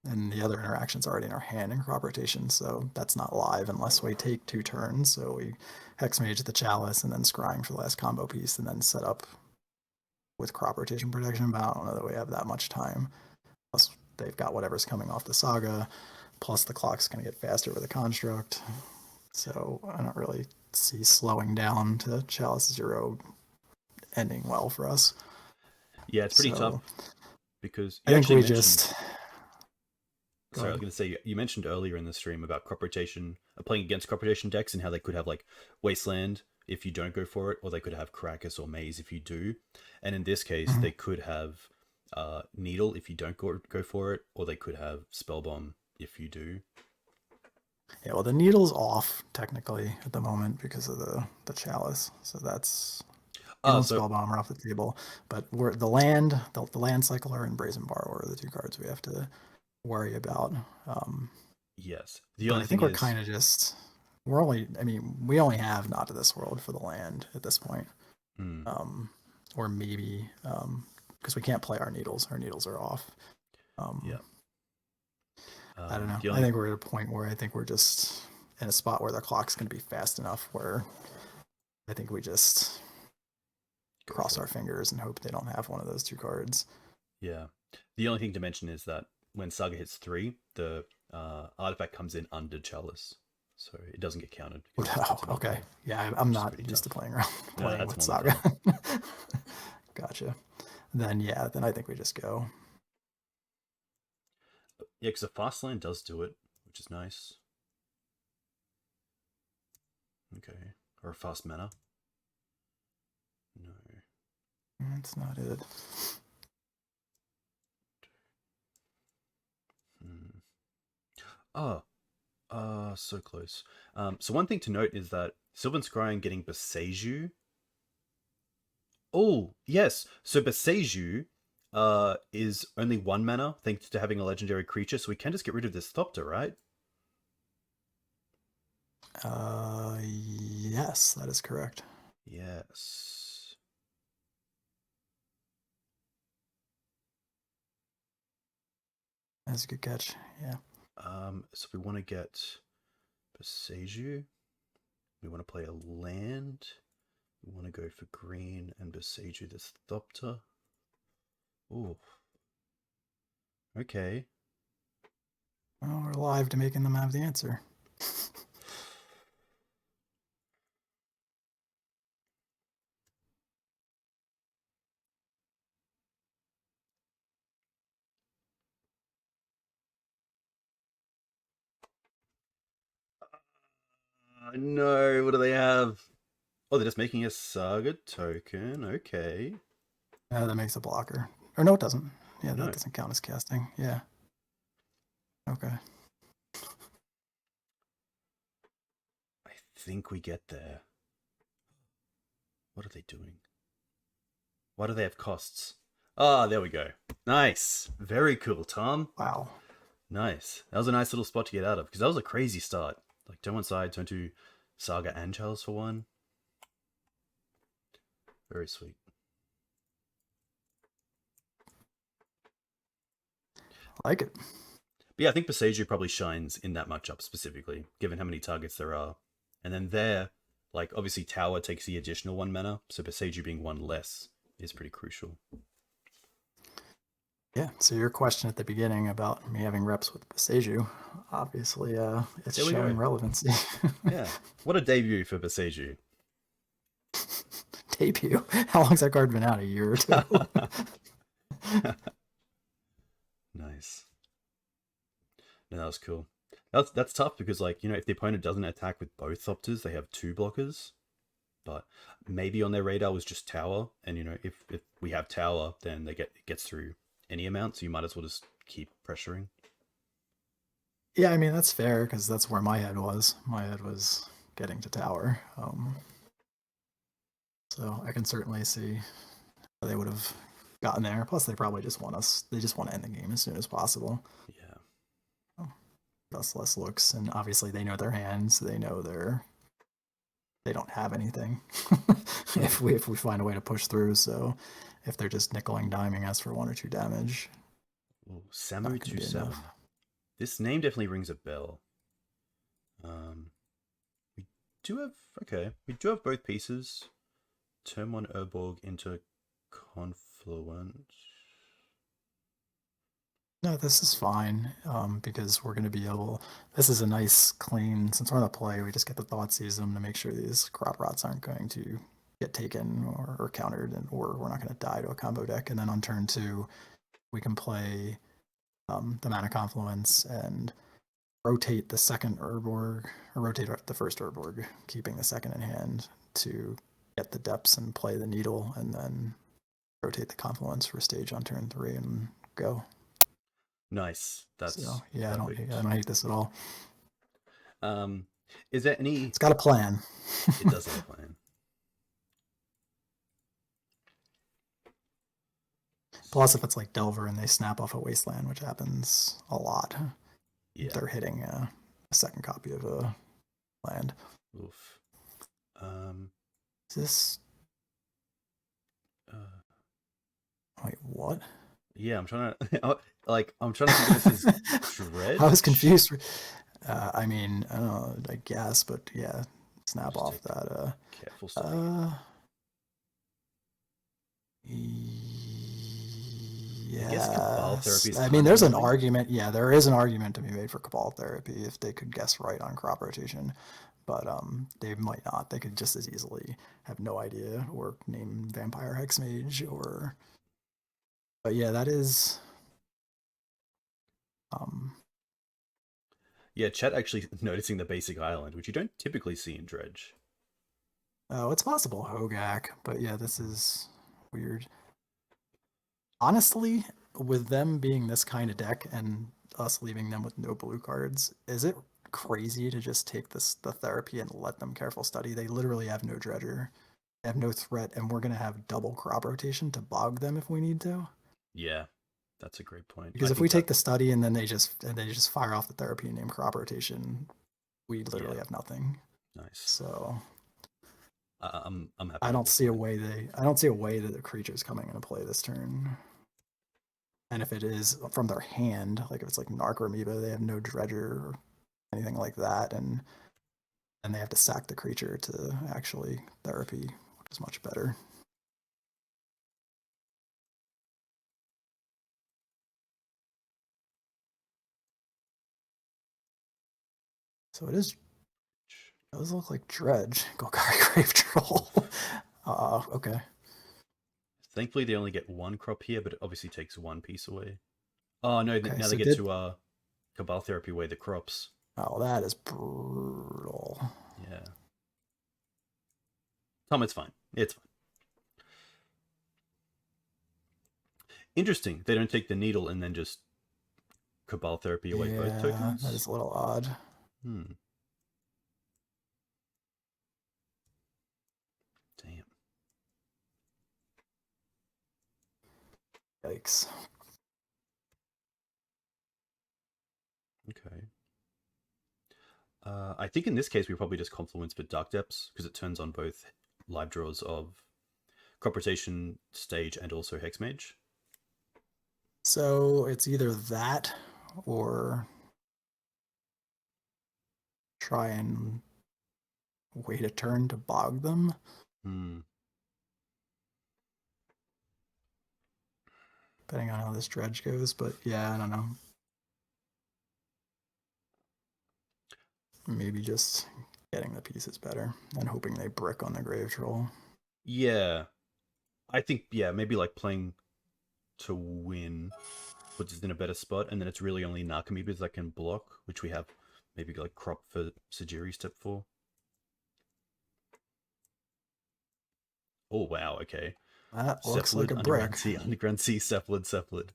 And the other interaction's already in our hand in crop rotation, so that's not live unless we take 2 turns. So we Hexmage the Chalice and then Scrying for the last combo piece and then set up with crop rotation protection, but I don't know that we have that much time. Plus they've got whatever's coming off the Saga, plus the clock's going to get faster with a Construct. So I don't really see slowing down to Chalice 0 ending well for us. Yeah, it's pretty tough because I think we just... Sorry, I was going to say, you mentioned earlier in the stream about crop rotation, playing against crop rotation decks and how they could have like Wasteland if you don't go for it, or they could have Caracas or Maze if you do. And in this case, they could have Needle if you don't go for it, or they could have Spellbomb if you do. Yeah, well, the Needle's off technically at the moment because of the Chalice, so that's Spellbomb are off the table. But we're the land Cycler and Brazen Borrower are the 2 cards we have to worry about. Yes, I think we're kind of just we only have Not to This World for the land at this point. Or maybe because we can't play our Needles are off. Yeah. I don't know. I think we're at a point where I think we're just in a spot where the clock's going to be fast enough where I think we just cross our fingers and hope they don't have one of those 2 cards. Yeah. The only thing to mention is that when Saga hits 3, the artifact comes in under Chalice, so it doesn't get counted. Oh, okay. Yeah, I'm not used to playing with Saga. Gotcha. Then I think we just go. Yeah, because the fast land does do it, which is nice. Okay. Or a fast mana. No. That's not it. So close. So one thing to note is that Sylvan Scrying getting Boseiju. Oh, yes. So Boseiju is only 1 mana thanks to having a legendary creature, so we can just get rid of this Thopter, right? Yes, that is correct. Yes. That's a good catch. Yeah. So we want to get Boseiju. We want to play a land. We want to go for green and Boseiju this Thopter. Ooh. Okay. Well, we're live to making them have the answer. No, what do they have? Oh, they're just making a Saga token. Okay. That makes a blocker. Or no, it doesn't. Yeah, that doesn't count as casting. Yeah. Okay. I think we get there. What are they doing? Why do they have costs? Ah, there we go. Nice. Very cool, Tom. Wow. Nice. That was a nice little spot to get out of, because that was a crazy start. Like, turn 1 side, turn 2 Saga and Chalice for 1. Very sweet. I like it. But yeah, I think Boseiju probably shines in that matchup specifically, given how many targets there are. And then there, like, obviously Tower takes the additional 1 mana, so Boseiju being 1 less is pretty crucial. Yeah, so your question at the beginning about me having reps with Boseiju, obviously it's showing relevancy. Yeah. What a debut for Boseiju. Debut? How long's that card been out? A year or 2? Nice. No, that was cool. That's tough because, like, if the opponent doesn't attack with both Thopters, they have 2 blockers. But maybe on their radar was just Tower, and if we have Tower, then it gets through any amount, so you might as well just keep pressuring. Yeah, I mean, that's fair, because that's where my head was. My head was getting to Tower. So I can certainly see how they would have gotten there. Plus, they probably just want us. They just want to end the game as soon as possible. Yeah. Thus less looks, and obviously they know their hands. They know they don't have anything. if we find a way to push through, so if they're just nickeling diming us for 1 or 2 damage, Ooh, Samu27. This name definitely rings a bell. We do have both pieces. Turn 1 Urborg into Confluent. No, this is fine, because we're going to be able... This is a nice, clean... Since we're on the play, we just get the Thoughtseize to make sure these crop rots aren't going to get taken or countered, or we're not going to die to a combo deck. And then on turn 2, we can play the Mana Confluence and rotate the second Urborg, or rotate the first Urborg, keeping the second in hand to get the depths and play the Needle, and then rotate the Confluence for stage on turn 3 and go. Nice. That's so, yeah. I don't hate this at all. Is there any? It's got a plan. It does have a plan. Plus, if it's like Delver and they snap off a Wasteland, which happens a lot, yeah, they're hitting a second copy of a land. Oof. Is this? Wait, what? Yeah, I'm trying to I'm trying to think of this as Dredge. I was confused. I mean, I don't know, I guess, but yeah, snap Just off that. Careful stuff. Yeah. I guess Cabal Therapy is I mean, there's an argument. Yeah, there is an argument to be made for Cabal Therapy if they could guess right on crop rotation, but they might not. They could just as easily have no idea or name Vampire Hexmage or. But yeah, that is. Yeah, chat actually noticing the basic island, which you don't typically see in Dredge. Oh, it's possible Hogak, but yeah, this is weird. Honestly, with them being this kind of deck and us leaving them with no blue cards, is it crazy to just take the therapy and let them careful study? They literally have no dredger, they have no threat, and we're gonna have double crop rotation to bog them if we need to. Yeah, that's a great point. Because if we take the study and then they just fire off the therapy and name crop rotation, we literally have nothing. Nice. So I'm happy. I don't see a way that the creature's coming into play this turn. And if it is from their hand, like if it's like Narc or Amoeba, they have no dredger or anything like that, and they have to sack the creature to actually therapy, which is much better. So it does look like Dredge. Golgari Grave Troll. Okay. Thankfully, they only get 1 crop here, but it obviously takes 1 piece away. Oh no! Okay, now so they get to Cabal Therapy away the crops. Oh, that is brutal. Yeah. Tom, it's fine. It's fine. Interesting. They don't take the needle and then just Cabal Therapy away both tokens. That is a little odd. Damn. Yikes. Okay. I think in this case we probably just Confluence for Dark Depths because it turns on both live draws of Crop Rotation, Stage, and also Hexmage. So it's either that or try and wait a turn to bog them. Depending on how this dredge goes, but yeah, I don't know. Maybe just getting the pieces better and hoping they brick on the Grave Troll. Yeah. I think, maybe like playing to win puts us in a better spot, and then it's really only Narcomoebas that can block, which we have maybe like crop for Sajiri step 4. Oh, wow, okay. That looks like a brick. Underground Sea, Cephalid.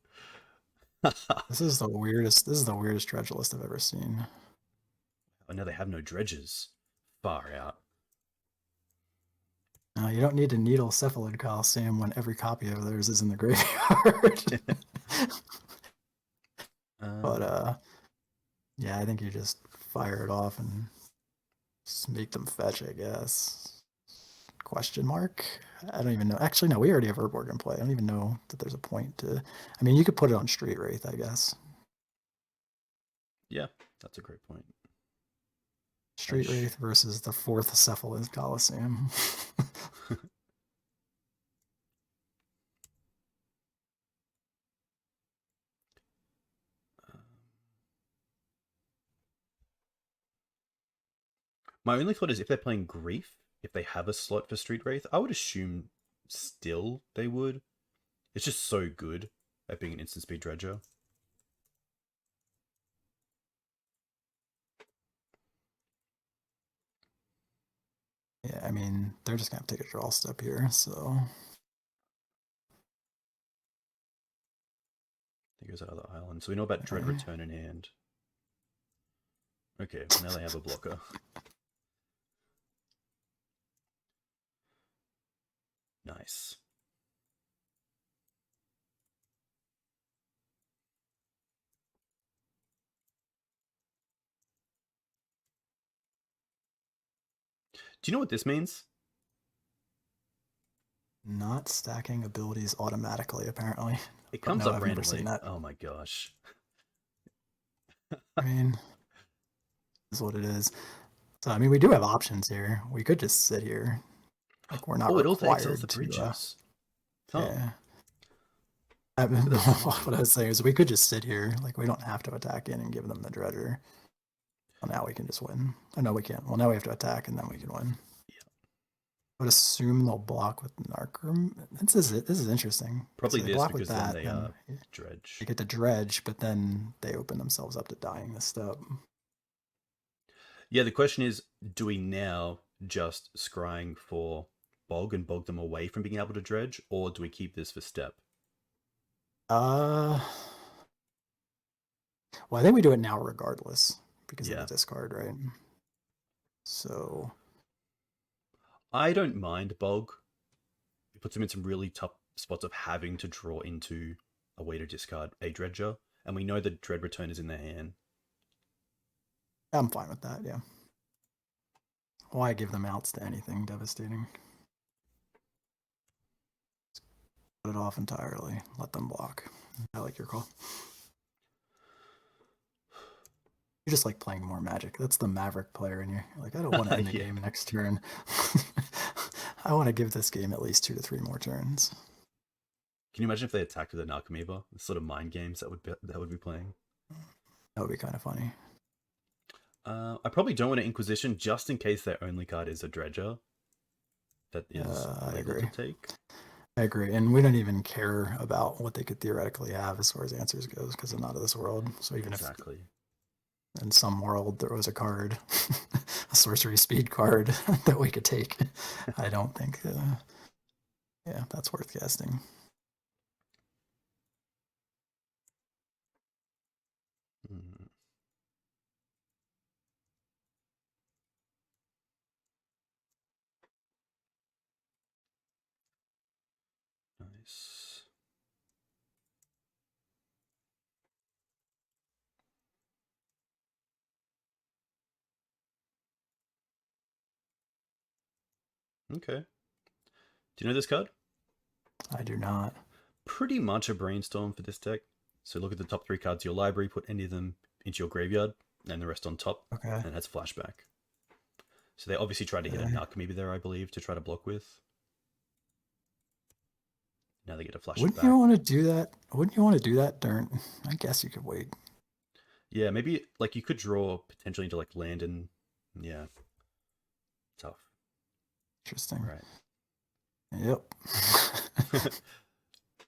This is the weirdest dredge list I've ever seen. Oh, no, they have no dredges. Far out. No, you don't need to needle Cephalid Coliseum when every copy of theirs is in the graveyard. But yeah, I think you just fire it off and just make them fetch, I guess. Question mark? I don't even know. Actually, no, we already have Urborg in play. I don't even know that there's a point to... I mean, you could put it on Street Wraith, I guess. Yeah, that's a great point. Street Wraith versus the 4th Cephalid Coliseum. My only thought is if they're playing Grief, if they have a slot for Street Wraith, I would assume still they would. It's just so good at being an instant speed dredger. Yeah, I mean, they're just going to take a draw step here, so... He goes out of the island. So we know about Dread Return in hand. Okay, now they have a blocker. Nice. Do you know what this means? Not stacking abilities automatically, apparently. It comes up I've never seen randomly. that. Oh my gosh. I mean, this is what it is. So, I mean, we do have options here. We could just sit here. Like, we're not it also required exiles the to... bridges. Yeah. What I was saying is we could just sit here. Like, we don't have to attack in and give them the dredger. Well, now we can just win. Oh, no, we can't. Well, now we have to attack and then we can win. Yeah. I would assume they'll block with Narcrum. This is interesting. Probably so this block because with that, then they dredge. They get to dredge, but then they open themselves up to dying this step. Yeah, the question is, do we now just scrying for bog and bog them away from being able to dredge, or do we keep this for step? Well, I think we do it now regardless because of the discard, right? So I don't mind bog. It puts them in some really tough spots of having to draw into a way to discard a dredger, and we know that Dread Return is in their hand. I'm fine with that, yeah. Why give them outs to anything devastating? Put it off entirely. Let them block. I like your call. You just like playing more Magic. That's the Maverick player in you. Like, I don't want to end the game next turn. I want to give this game at least 2 to 3 more turns. Can you imagine if they attacked with an Narcomoeba? The sort of mind games that would be playing. That would be kind of funny. I probably don't want an Inquisition just in case their only card is a Dredger. That is legal to take. I agree, and we don't even care about what they could theoretically have as far as answers goes because they're not of this world. So even if in some world there was a card, a sorcery speed card that we could take, I don't think, yeah, that's worth casting. Nice. Okay. Do you know this card? I do not. Pretty much a brainstorm for this deck. So look at the top 3 cards of your library, put any of them into your graveyard, and the rest on top, and it has flashback. So they obviously tried to hit an Alchemy there, I believe, to try to block with. Now they get a flash. Wouldn't you want to do that? Wouldn't you want to do that during... I guess you could wait. Yeah, maybe like you could draw potentially into like land and yeah. Tough. Interesting. Right. Yep.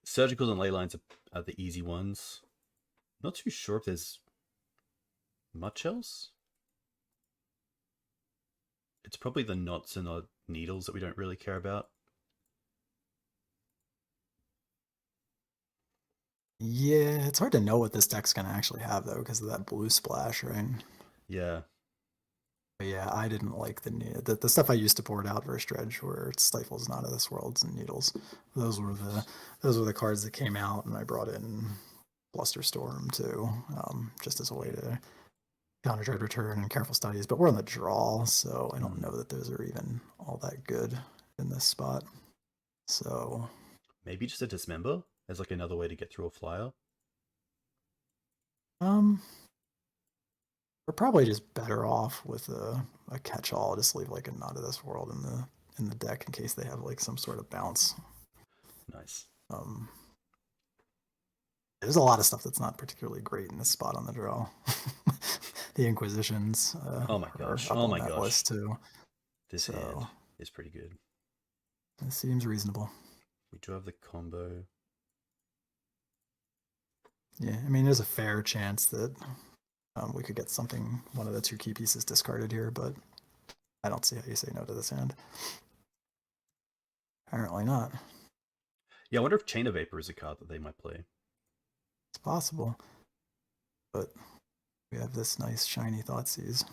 Surgicals and ley lines are the easy ones. Not too sure if there's much else. It's probably the knots and the needles that we don't really care about. Yeah, it's hard to know what this deck's going to actually have, though, because of that blue splash, right? Yeah. But yeah, I didn't like the stuff I used to board out versus Dredge, where it stifles not of this worlds and needles. Those were the cards that came out, and I brought in Blusterstorm too, just as a way to counter Dread Return and Careful Studies. But we're on the draw, so I don't know that those are even all that good in this spot. So maybe just a Dismember as like another way to get through a flyer. we're probably just better off with a catch-all. Just leave like a Not of This World in the deck in case they have like some sort of bounce. Nice. There's a lot of stuff that's not particularly great in this spot on the draw. The Inquisitions. Oh my gosh. Up Oh on my that gosh. list too. This hand is pretty good. It seems reasonable. We do have the combo. Yeah, I mean, there's a fair chance that we could get something, one of the two key pieces discarded here, but I don't see how you say no to this hand. Apparently not. Yeah, I wonder if Chain of Vapor is a card that they might play. It's possible, but we have this nice shiny Thoughtseize.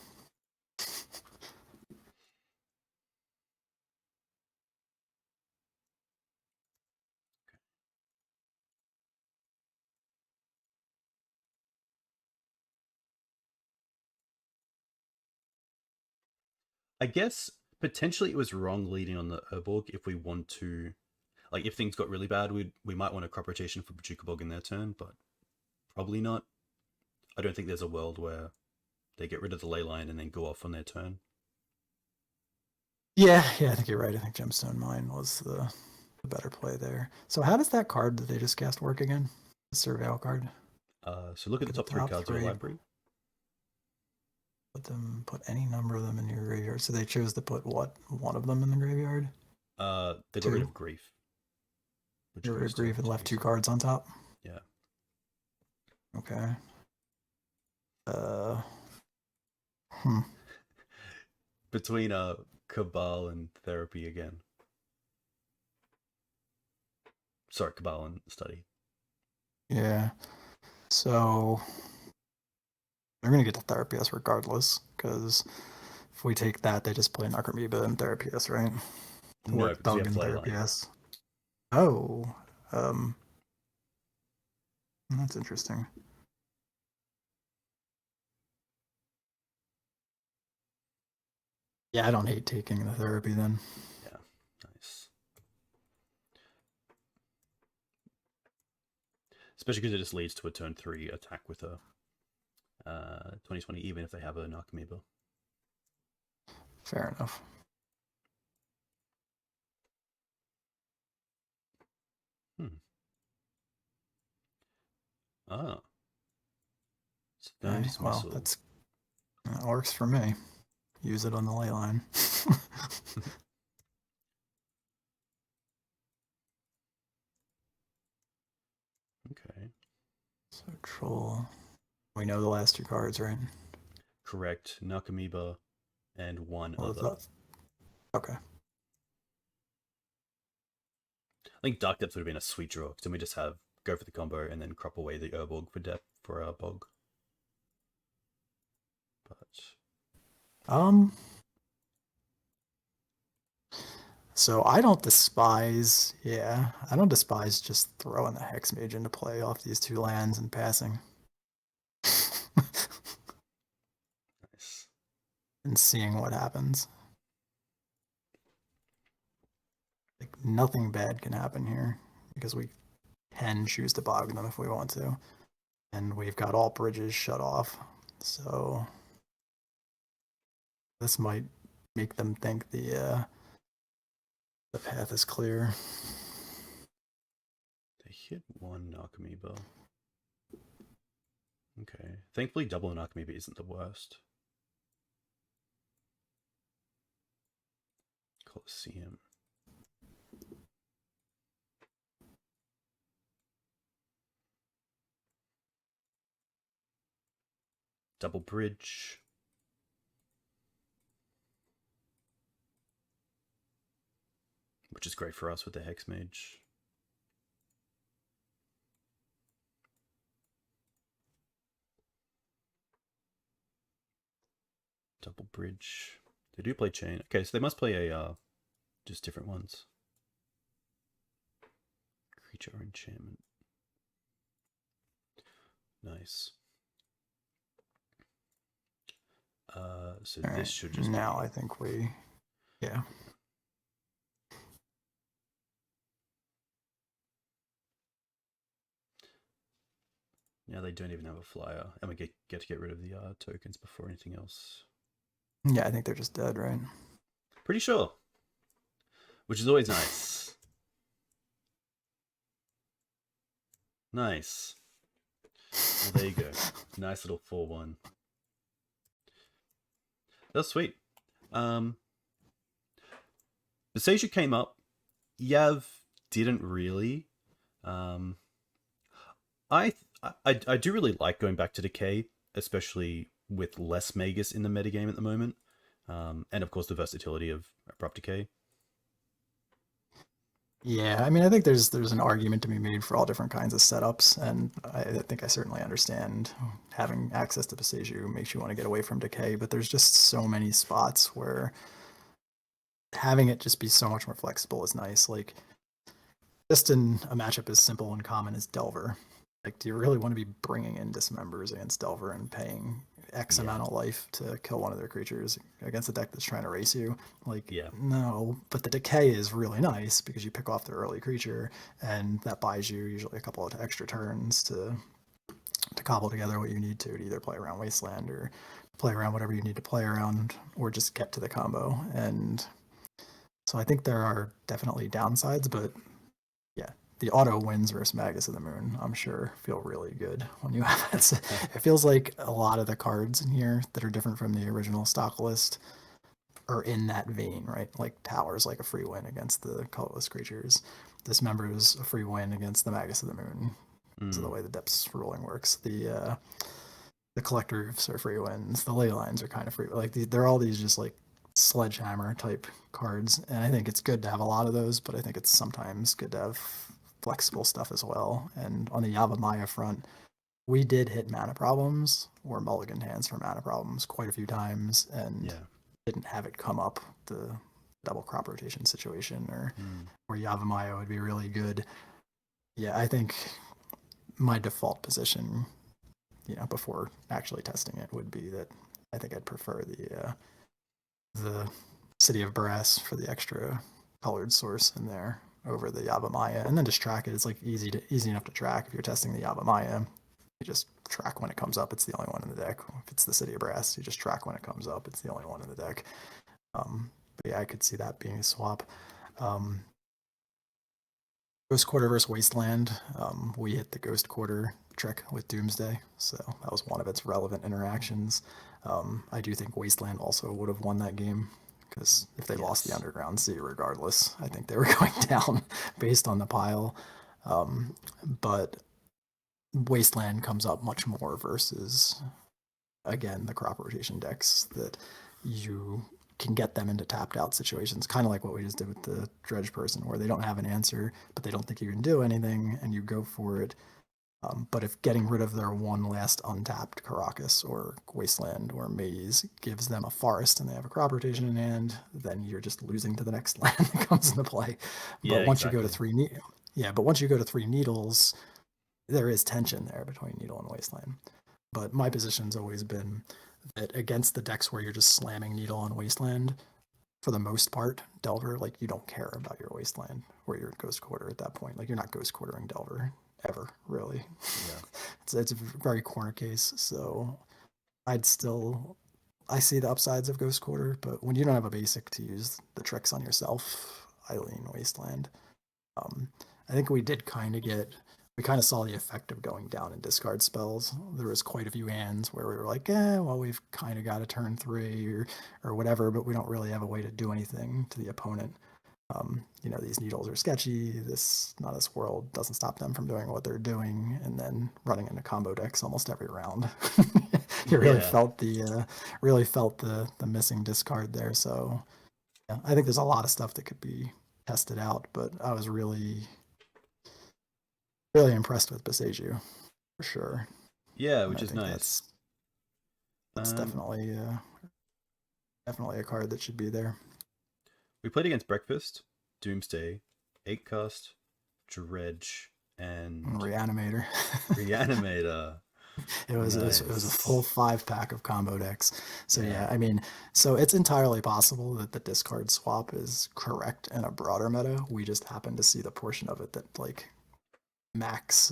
I guess potentially it was wrong leading on the Urborg if we want to, like if things got really bad, we might want a crop rotation for Pachuca Bog in their turn, but probably not. I don't think there's a world where they get rid of the ley line and then go off on their turn. Yeah, I think you're right. I think Gemstone Mine was the better play there. So how does that card that they just cast work again? The Surveil card? So look at the top three cards of your library. Put any number of them in your graveyard. So they chose to put what? One of them in the graveyard? They got rid of Grief. Which got rid of Grief and left two cards on top? Yeah. Okay. Between Cabal and Therapy again. Sorry, Cabal and Study. Yeah. So they're gonna get the Therapius regardless, because if we take that, they just play Necromoeba and Therapius, right? No, because we have Therapius. Oh, that's interesting. Yeah, I don't hate taking the Therapy then. Yeah, nice. Especially because it just leads to a turn 3 attack with a 2020, even if they have a Necromoeba. Fair enough. Ah. Okay, well, that works for me. Use it on the ley line. Okay. So Troll. We know the last two cards, right? Correct. Necromoeba and one other. Okay. I think Dark Depths would have been a sweet draw, because then we just have go for the combo and then crop away the Urborg for depth for our Bog. But so I don't despise just throwing the Hex Mage into play off these two lands and passing. Nice. And seeing what happens. Like, nothing bad can happen here, because we can choose to bog them if we want to. And we've got all bridges shut off. So this might make them think the path is clear. They hit one Necromoeba. Okay. Thankfully, double Necromoeba isn't the worst. Colosseum. Double bridge. Which is great for us with the Hex Mage. Double bridge. They do play chain. Okay, so they must play a just different ones. Creature or enchantment. Nice. So All this right, should just now be... I think we, yeah. Now they don't even have a flyer, and we get to get rid of the tokens before anything else. Yeah, I think they're just dead, right? Pretty sure. Which is always nice. Nice. Well, there you go. Nice little 4-1. That's sweet. Beseju came up. Yav didn't really. I do really like going back to Decay, especially with less Magus in the metagame at the moment. And of course the versatility of Abrupt Decay. Yeah, I mean, I think there's an argument to be made for all different kinds of setups, and I think I certainly understand having access to Beseju makes you want to get away from Decay, but there's just so many spots where having it just be so much more flexible is nice. Like, just in a matchup as simple and common as Delver, like, do you really want to be bringing in Dismembers against Delver and paying X amount of life to kill one of their creatures against a deck that's trying to race you? Like, no, but the Decay is really nice because you pick off the early creature, and that buys you usually a couple of extra turns to cobble together what you need to either play around Wasteland or play around whatever you need to play around, or just get to the combo. And so I think there are definitely downsides, but yeah, the auto wins versus Magus of the Moon, I'm sure, feel really good when you have it. It feels like a lot of the cards in here that are different from the original stock list are in that vein, right? Like Tower's like a free win against the colorless creatures. Dismember's a free win against the Magus of the Moon. So the way the depths ruling works. The collectors are free wins. The ley lines are kind of free. Like they're all these just like sledgehammer type cards, and I think it's good to have a lot of those, but I think it's sometimes good to have flexible stuff as well. And on the Yavimaya front, we did hit mana problems or mulligan hands for mana problems quite a few times, and didn't have it come up the double crop rotation situation or where Yavimaya would be really good. Yeah, I think my default position, before actually testing it, would be that I think I'd prefer the City of Brass for the extra colored source in there over the Yavimaya, and then just track it. It's like easy enough to track. If you're testing the Yavimaya, you just track when it comes up. It's the only one in the deck. If it's the City of Brass, you just track when it comes up. It's the only one in the deck. But yeah, I could see that being a swap. Ghost Quarter versus Wasteland. We hit the Ghost Quarter trick with Doomsday, so that was one of its relevant interactions. I do think Wasteland also would have won that game, because if they lost the Underground Sea regardless, I think they were going down based on the pile. But Wasteland comes up much more versus, again, the crop rotation decks that you can get them into tapped out situations, kind of like what we just did with the Dredge person, where they don't have an answer, but they don't think you can do anything, and you go for it. But if getting rid of their one last untapped Caracas or Wasteland or Maze gives them a forest and they have a crop rotation in hand, then you're just losing to the next land that comes into play. But once you go to three needles, there is tension there between Needle and Wasteland. But my position's always been that against the decks where you're just slamming Needle and Wasteland, for the most part, Delver, like, you don't care about your Wasteland or your Ghost Quarter at that point. Like, you're not Ghost Quartering Delver ever, really. Yeah. It's a very corner case, so I see the upsides of Ghost Quarter, but when you don't have a basic to use the tricks on yourself, I lean Wasteland. I think we kind of saw the effect of going down in discard spells. There was quite a few hands where we were like, well, we've kind of got a turn 3 or whatever, but we don't really have a way to do anything to the opponent. These needles are sketchy. This World doesn't stop them from doing what they're doing, and then running into combo decks almost every round. You really felt the missing discard there. So yeah, I think there's a lot of stuff that could be tested out, but I was really impressed with Beseju, for sure. Yeah, which is nice. That's definitely Definitely a card that should be there. We played against Breakfast, Doomsday, 8cast, Dredge, and Reanimator. Reanimator. It was a full Nice. 5 pack of combo decks. So Yeah. yeah, I mean, so it's entirely possible that the discard swap is correct in a broader meta. We just happen to see the portion of it that like Max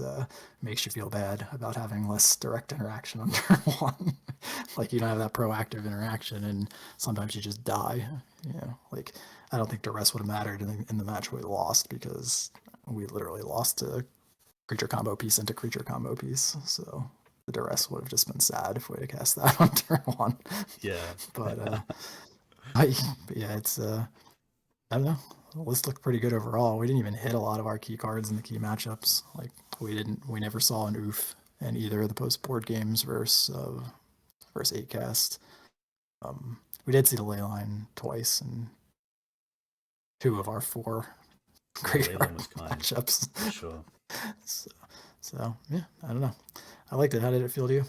makes you feel bad about having less direct interaction on turn one. Like you don't have that proactive interaction, and sometimes you just die. You know, like I don't think duress would have mattered in the match we lost because we literally lost to creature combo piece into creature combo piece. So the duress would have just been sad if we had cast that on turn one. Yeah. But I, but yeah, it's I don't know. The list looked pretty good overall. We didn't even hit a lot of our key cards in the key matchups. Like we never saw an oof in either of the post board games versus 8cast. We did see the ley line twice and 2 of our 4 Yeah, graveyard Leyline was kind, matchups. for sure. so, so yeah, I don't know. I liked it. How did it feel to you?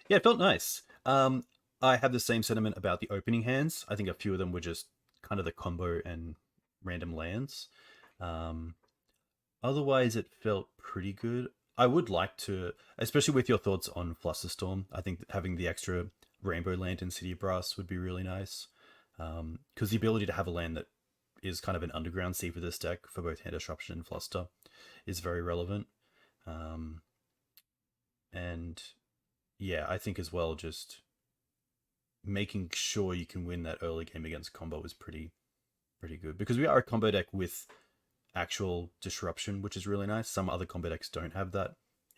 Yeah, it felt nice. I have the same sentiment about the opening hands. I think a few of them were just kind of the combo and random lands. Um, Otherwise, it felt pretty good. I would like to, especially with your thoughts on Flusterstorm, I think that having the extra Rainbow Land in City Brass would be really nice. Because the ability to have a land that is kind of an underground sea for this deck for both Hand Disruption and Fluster is very relevant. Um, and yeah, I think as well, just making sure you can win that early game against combo is pretty good because we are a combo deck with actual disruption, which is really nice. Some other combo decks don't have that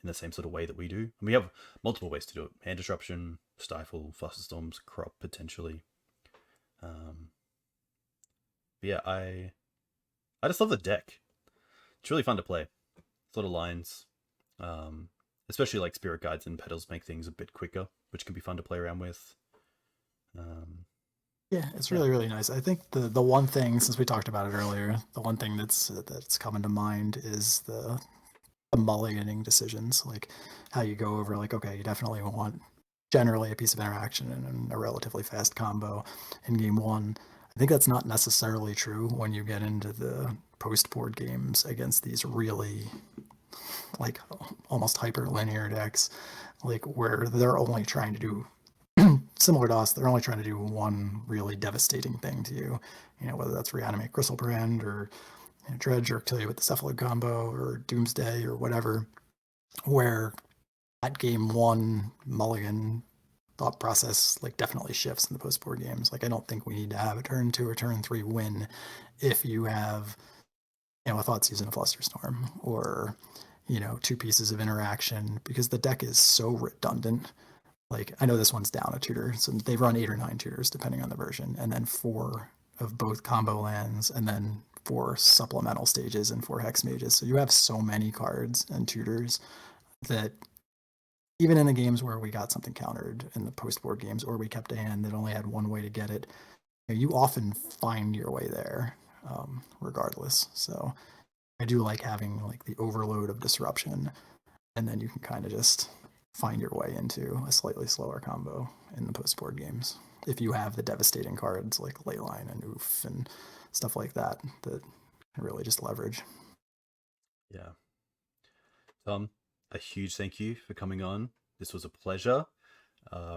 in the same sort of way that we do. And we have multiple ways to do it: hand disruption, stifle, flusterstorms, crop potentially. Um, but yeah, I just love the deck. It's really fun to play. It's a lot of lines, um, especially like spirit guides and petals make things a bit quicker, which can be fun to play around with. Um, Yeah, it's yeah, really really nice. I think the one thing, since we talked about it earlier, the one thing that's coming to mind is the mulliganing decisions, like how you go over like, okay, you definitely want generally a piece of interaction and a relatively fast combo in game one. I think that's not necessarily true when you get into the post board games against these really like almost hyper linear decks, like where they're only trying to do similar to us, they're only trying to do one really devastating thing to you. You know, whether that's reanimate Brand or Dredge or kill you with the Cephalid combo or Doomsday or whatever, where at game one mulligan thought process like definitely shifts in the post board games. Like I don't think we need to have a turn 2 or turn 3 win if you have a thought season of Flusterstorm or 2 pieces of interaction because the deck is so redundant. Like I know this one's down a tutor, so they run 8 or 9 tutors depending on the version, and then 4 of both combo lands, and then 4 supplemental stages and 4 hex mages. So you have so many cards and tutors that even in the games where we got something countered in the post board games, or we kept a hand that only had one way to get it, you often find your way there, regardless. So I do like having like the overload of disruption, and then you can kind of just find your way into a slightly slower combo in the post board games if you have the devastating cards like Leyline and Oof and stuff like that that really just leverage. yeah. Tom, a huge thank you for coming on. This was a pleasure.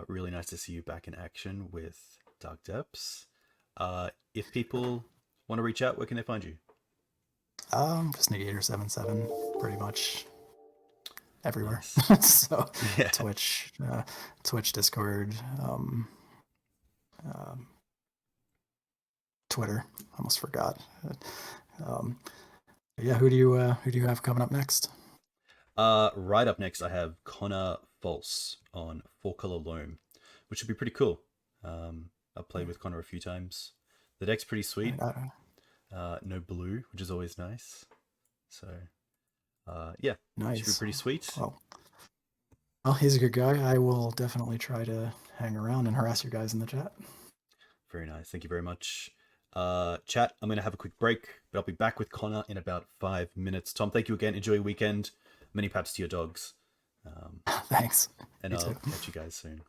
Really nice to see you back in action with Dark Depths. If people want to reach out, where can they find you? Just Negator77, pretty much everywhere. Nice. So Yeah. Twitch, Discord, um, Twitter. Almost forgot. Um, yeah, who do you have coming up next? Right up next, I have Connor False on 4 color loam, which would be pretty cool. I've played with Connor a few times. The deck's pretty sweet. No blue, which is always nice. So, yeah, should be Nice. pretty sweet. Well, he's a good guy. I will definitely try to hang around and harass you guys in the chat. Very nice. Thank you very much. Chat, I'm going to have a quick break, but I'll be back with Connor in about 5 minutes. Tom, thank you again. Enjoy your weekend. Many pats to your dogs. Thanks. And You I'll too. catch you guys soon.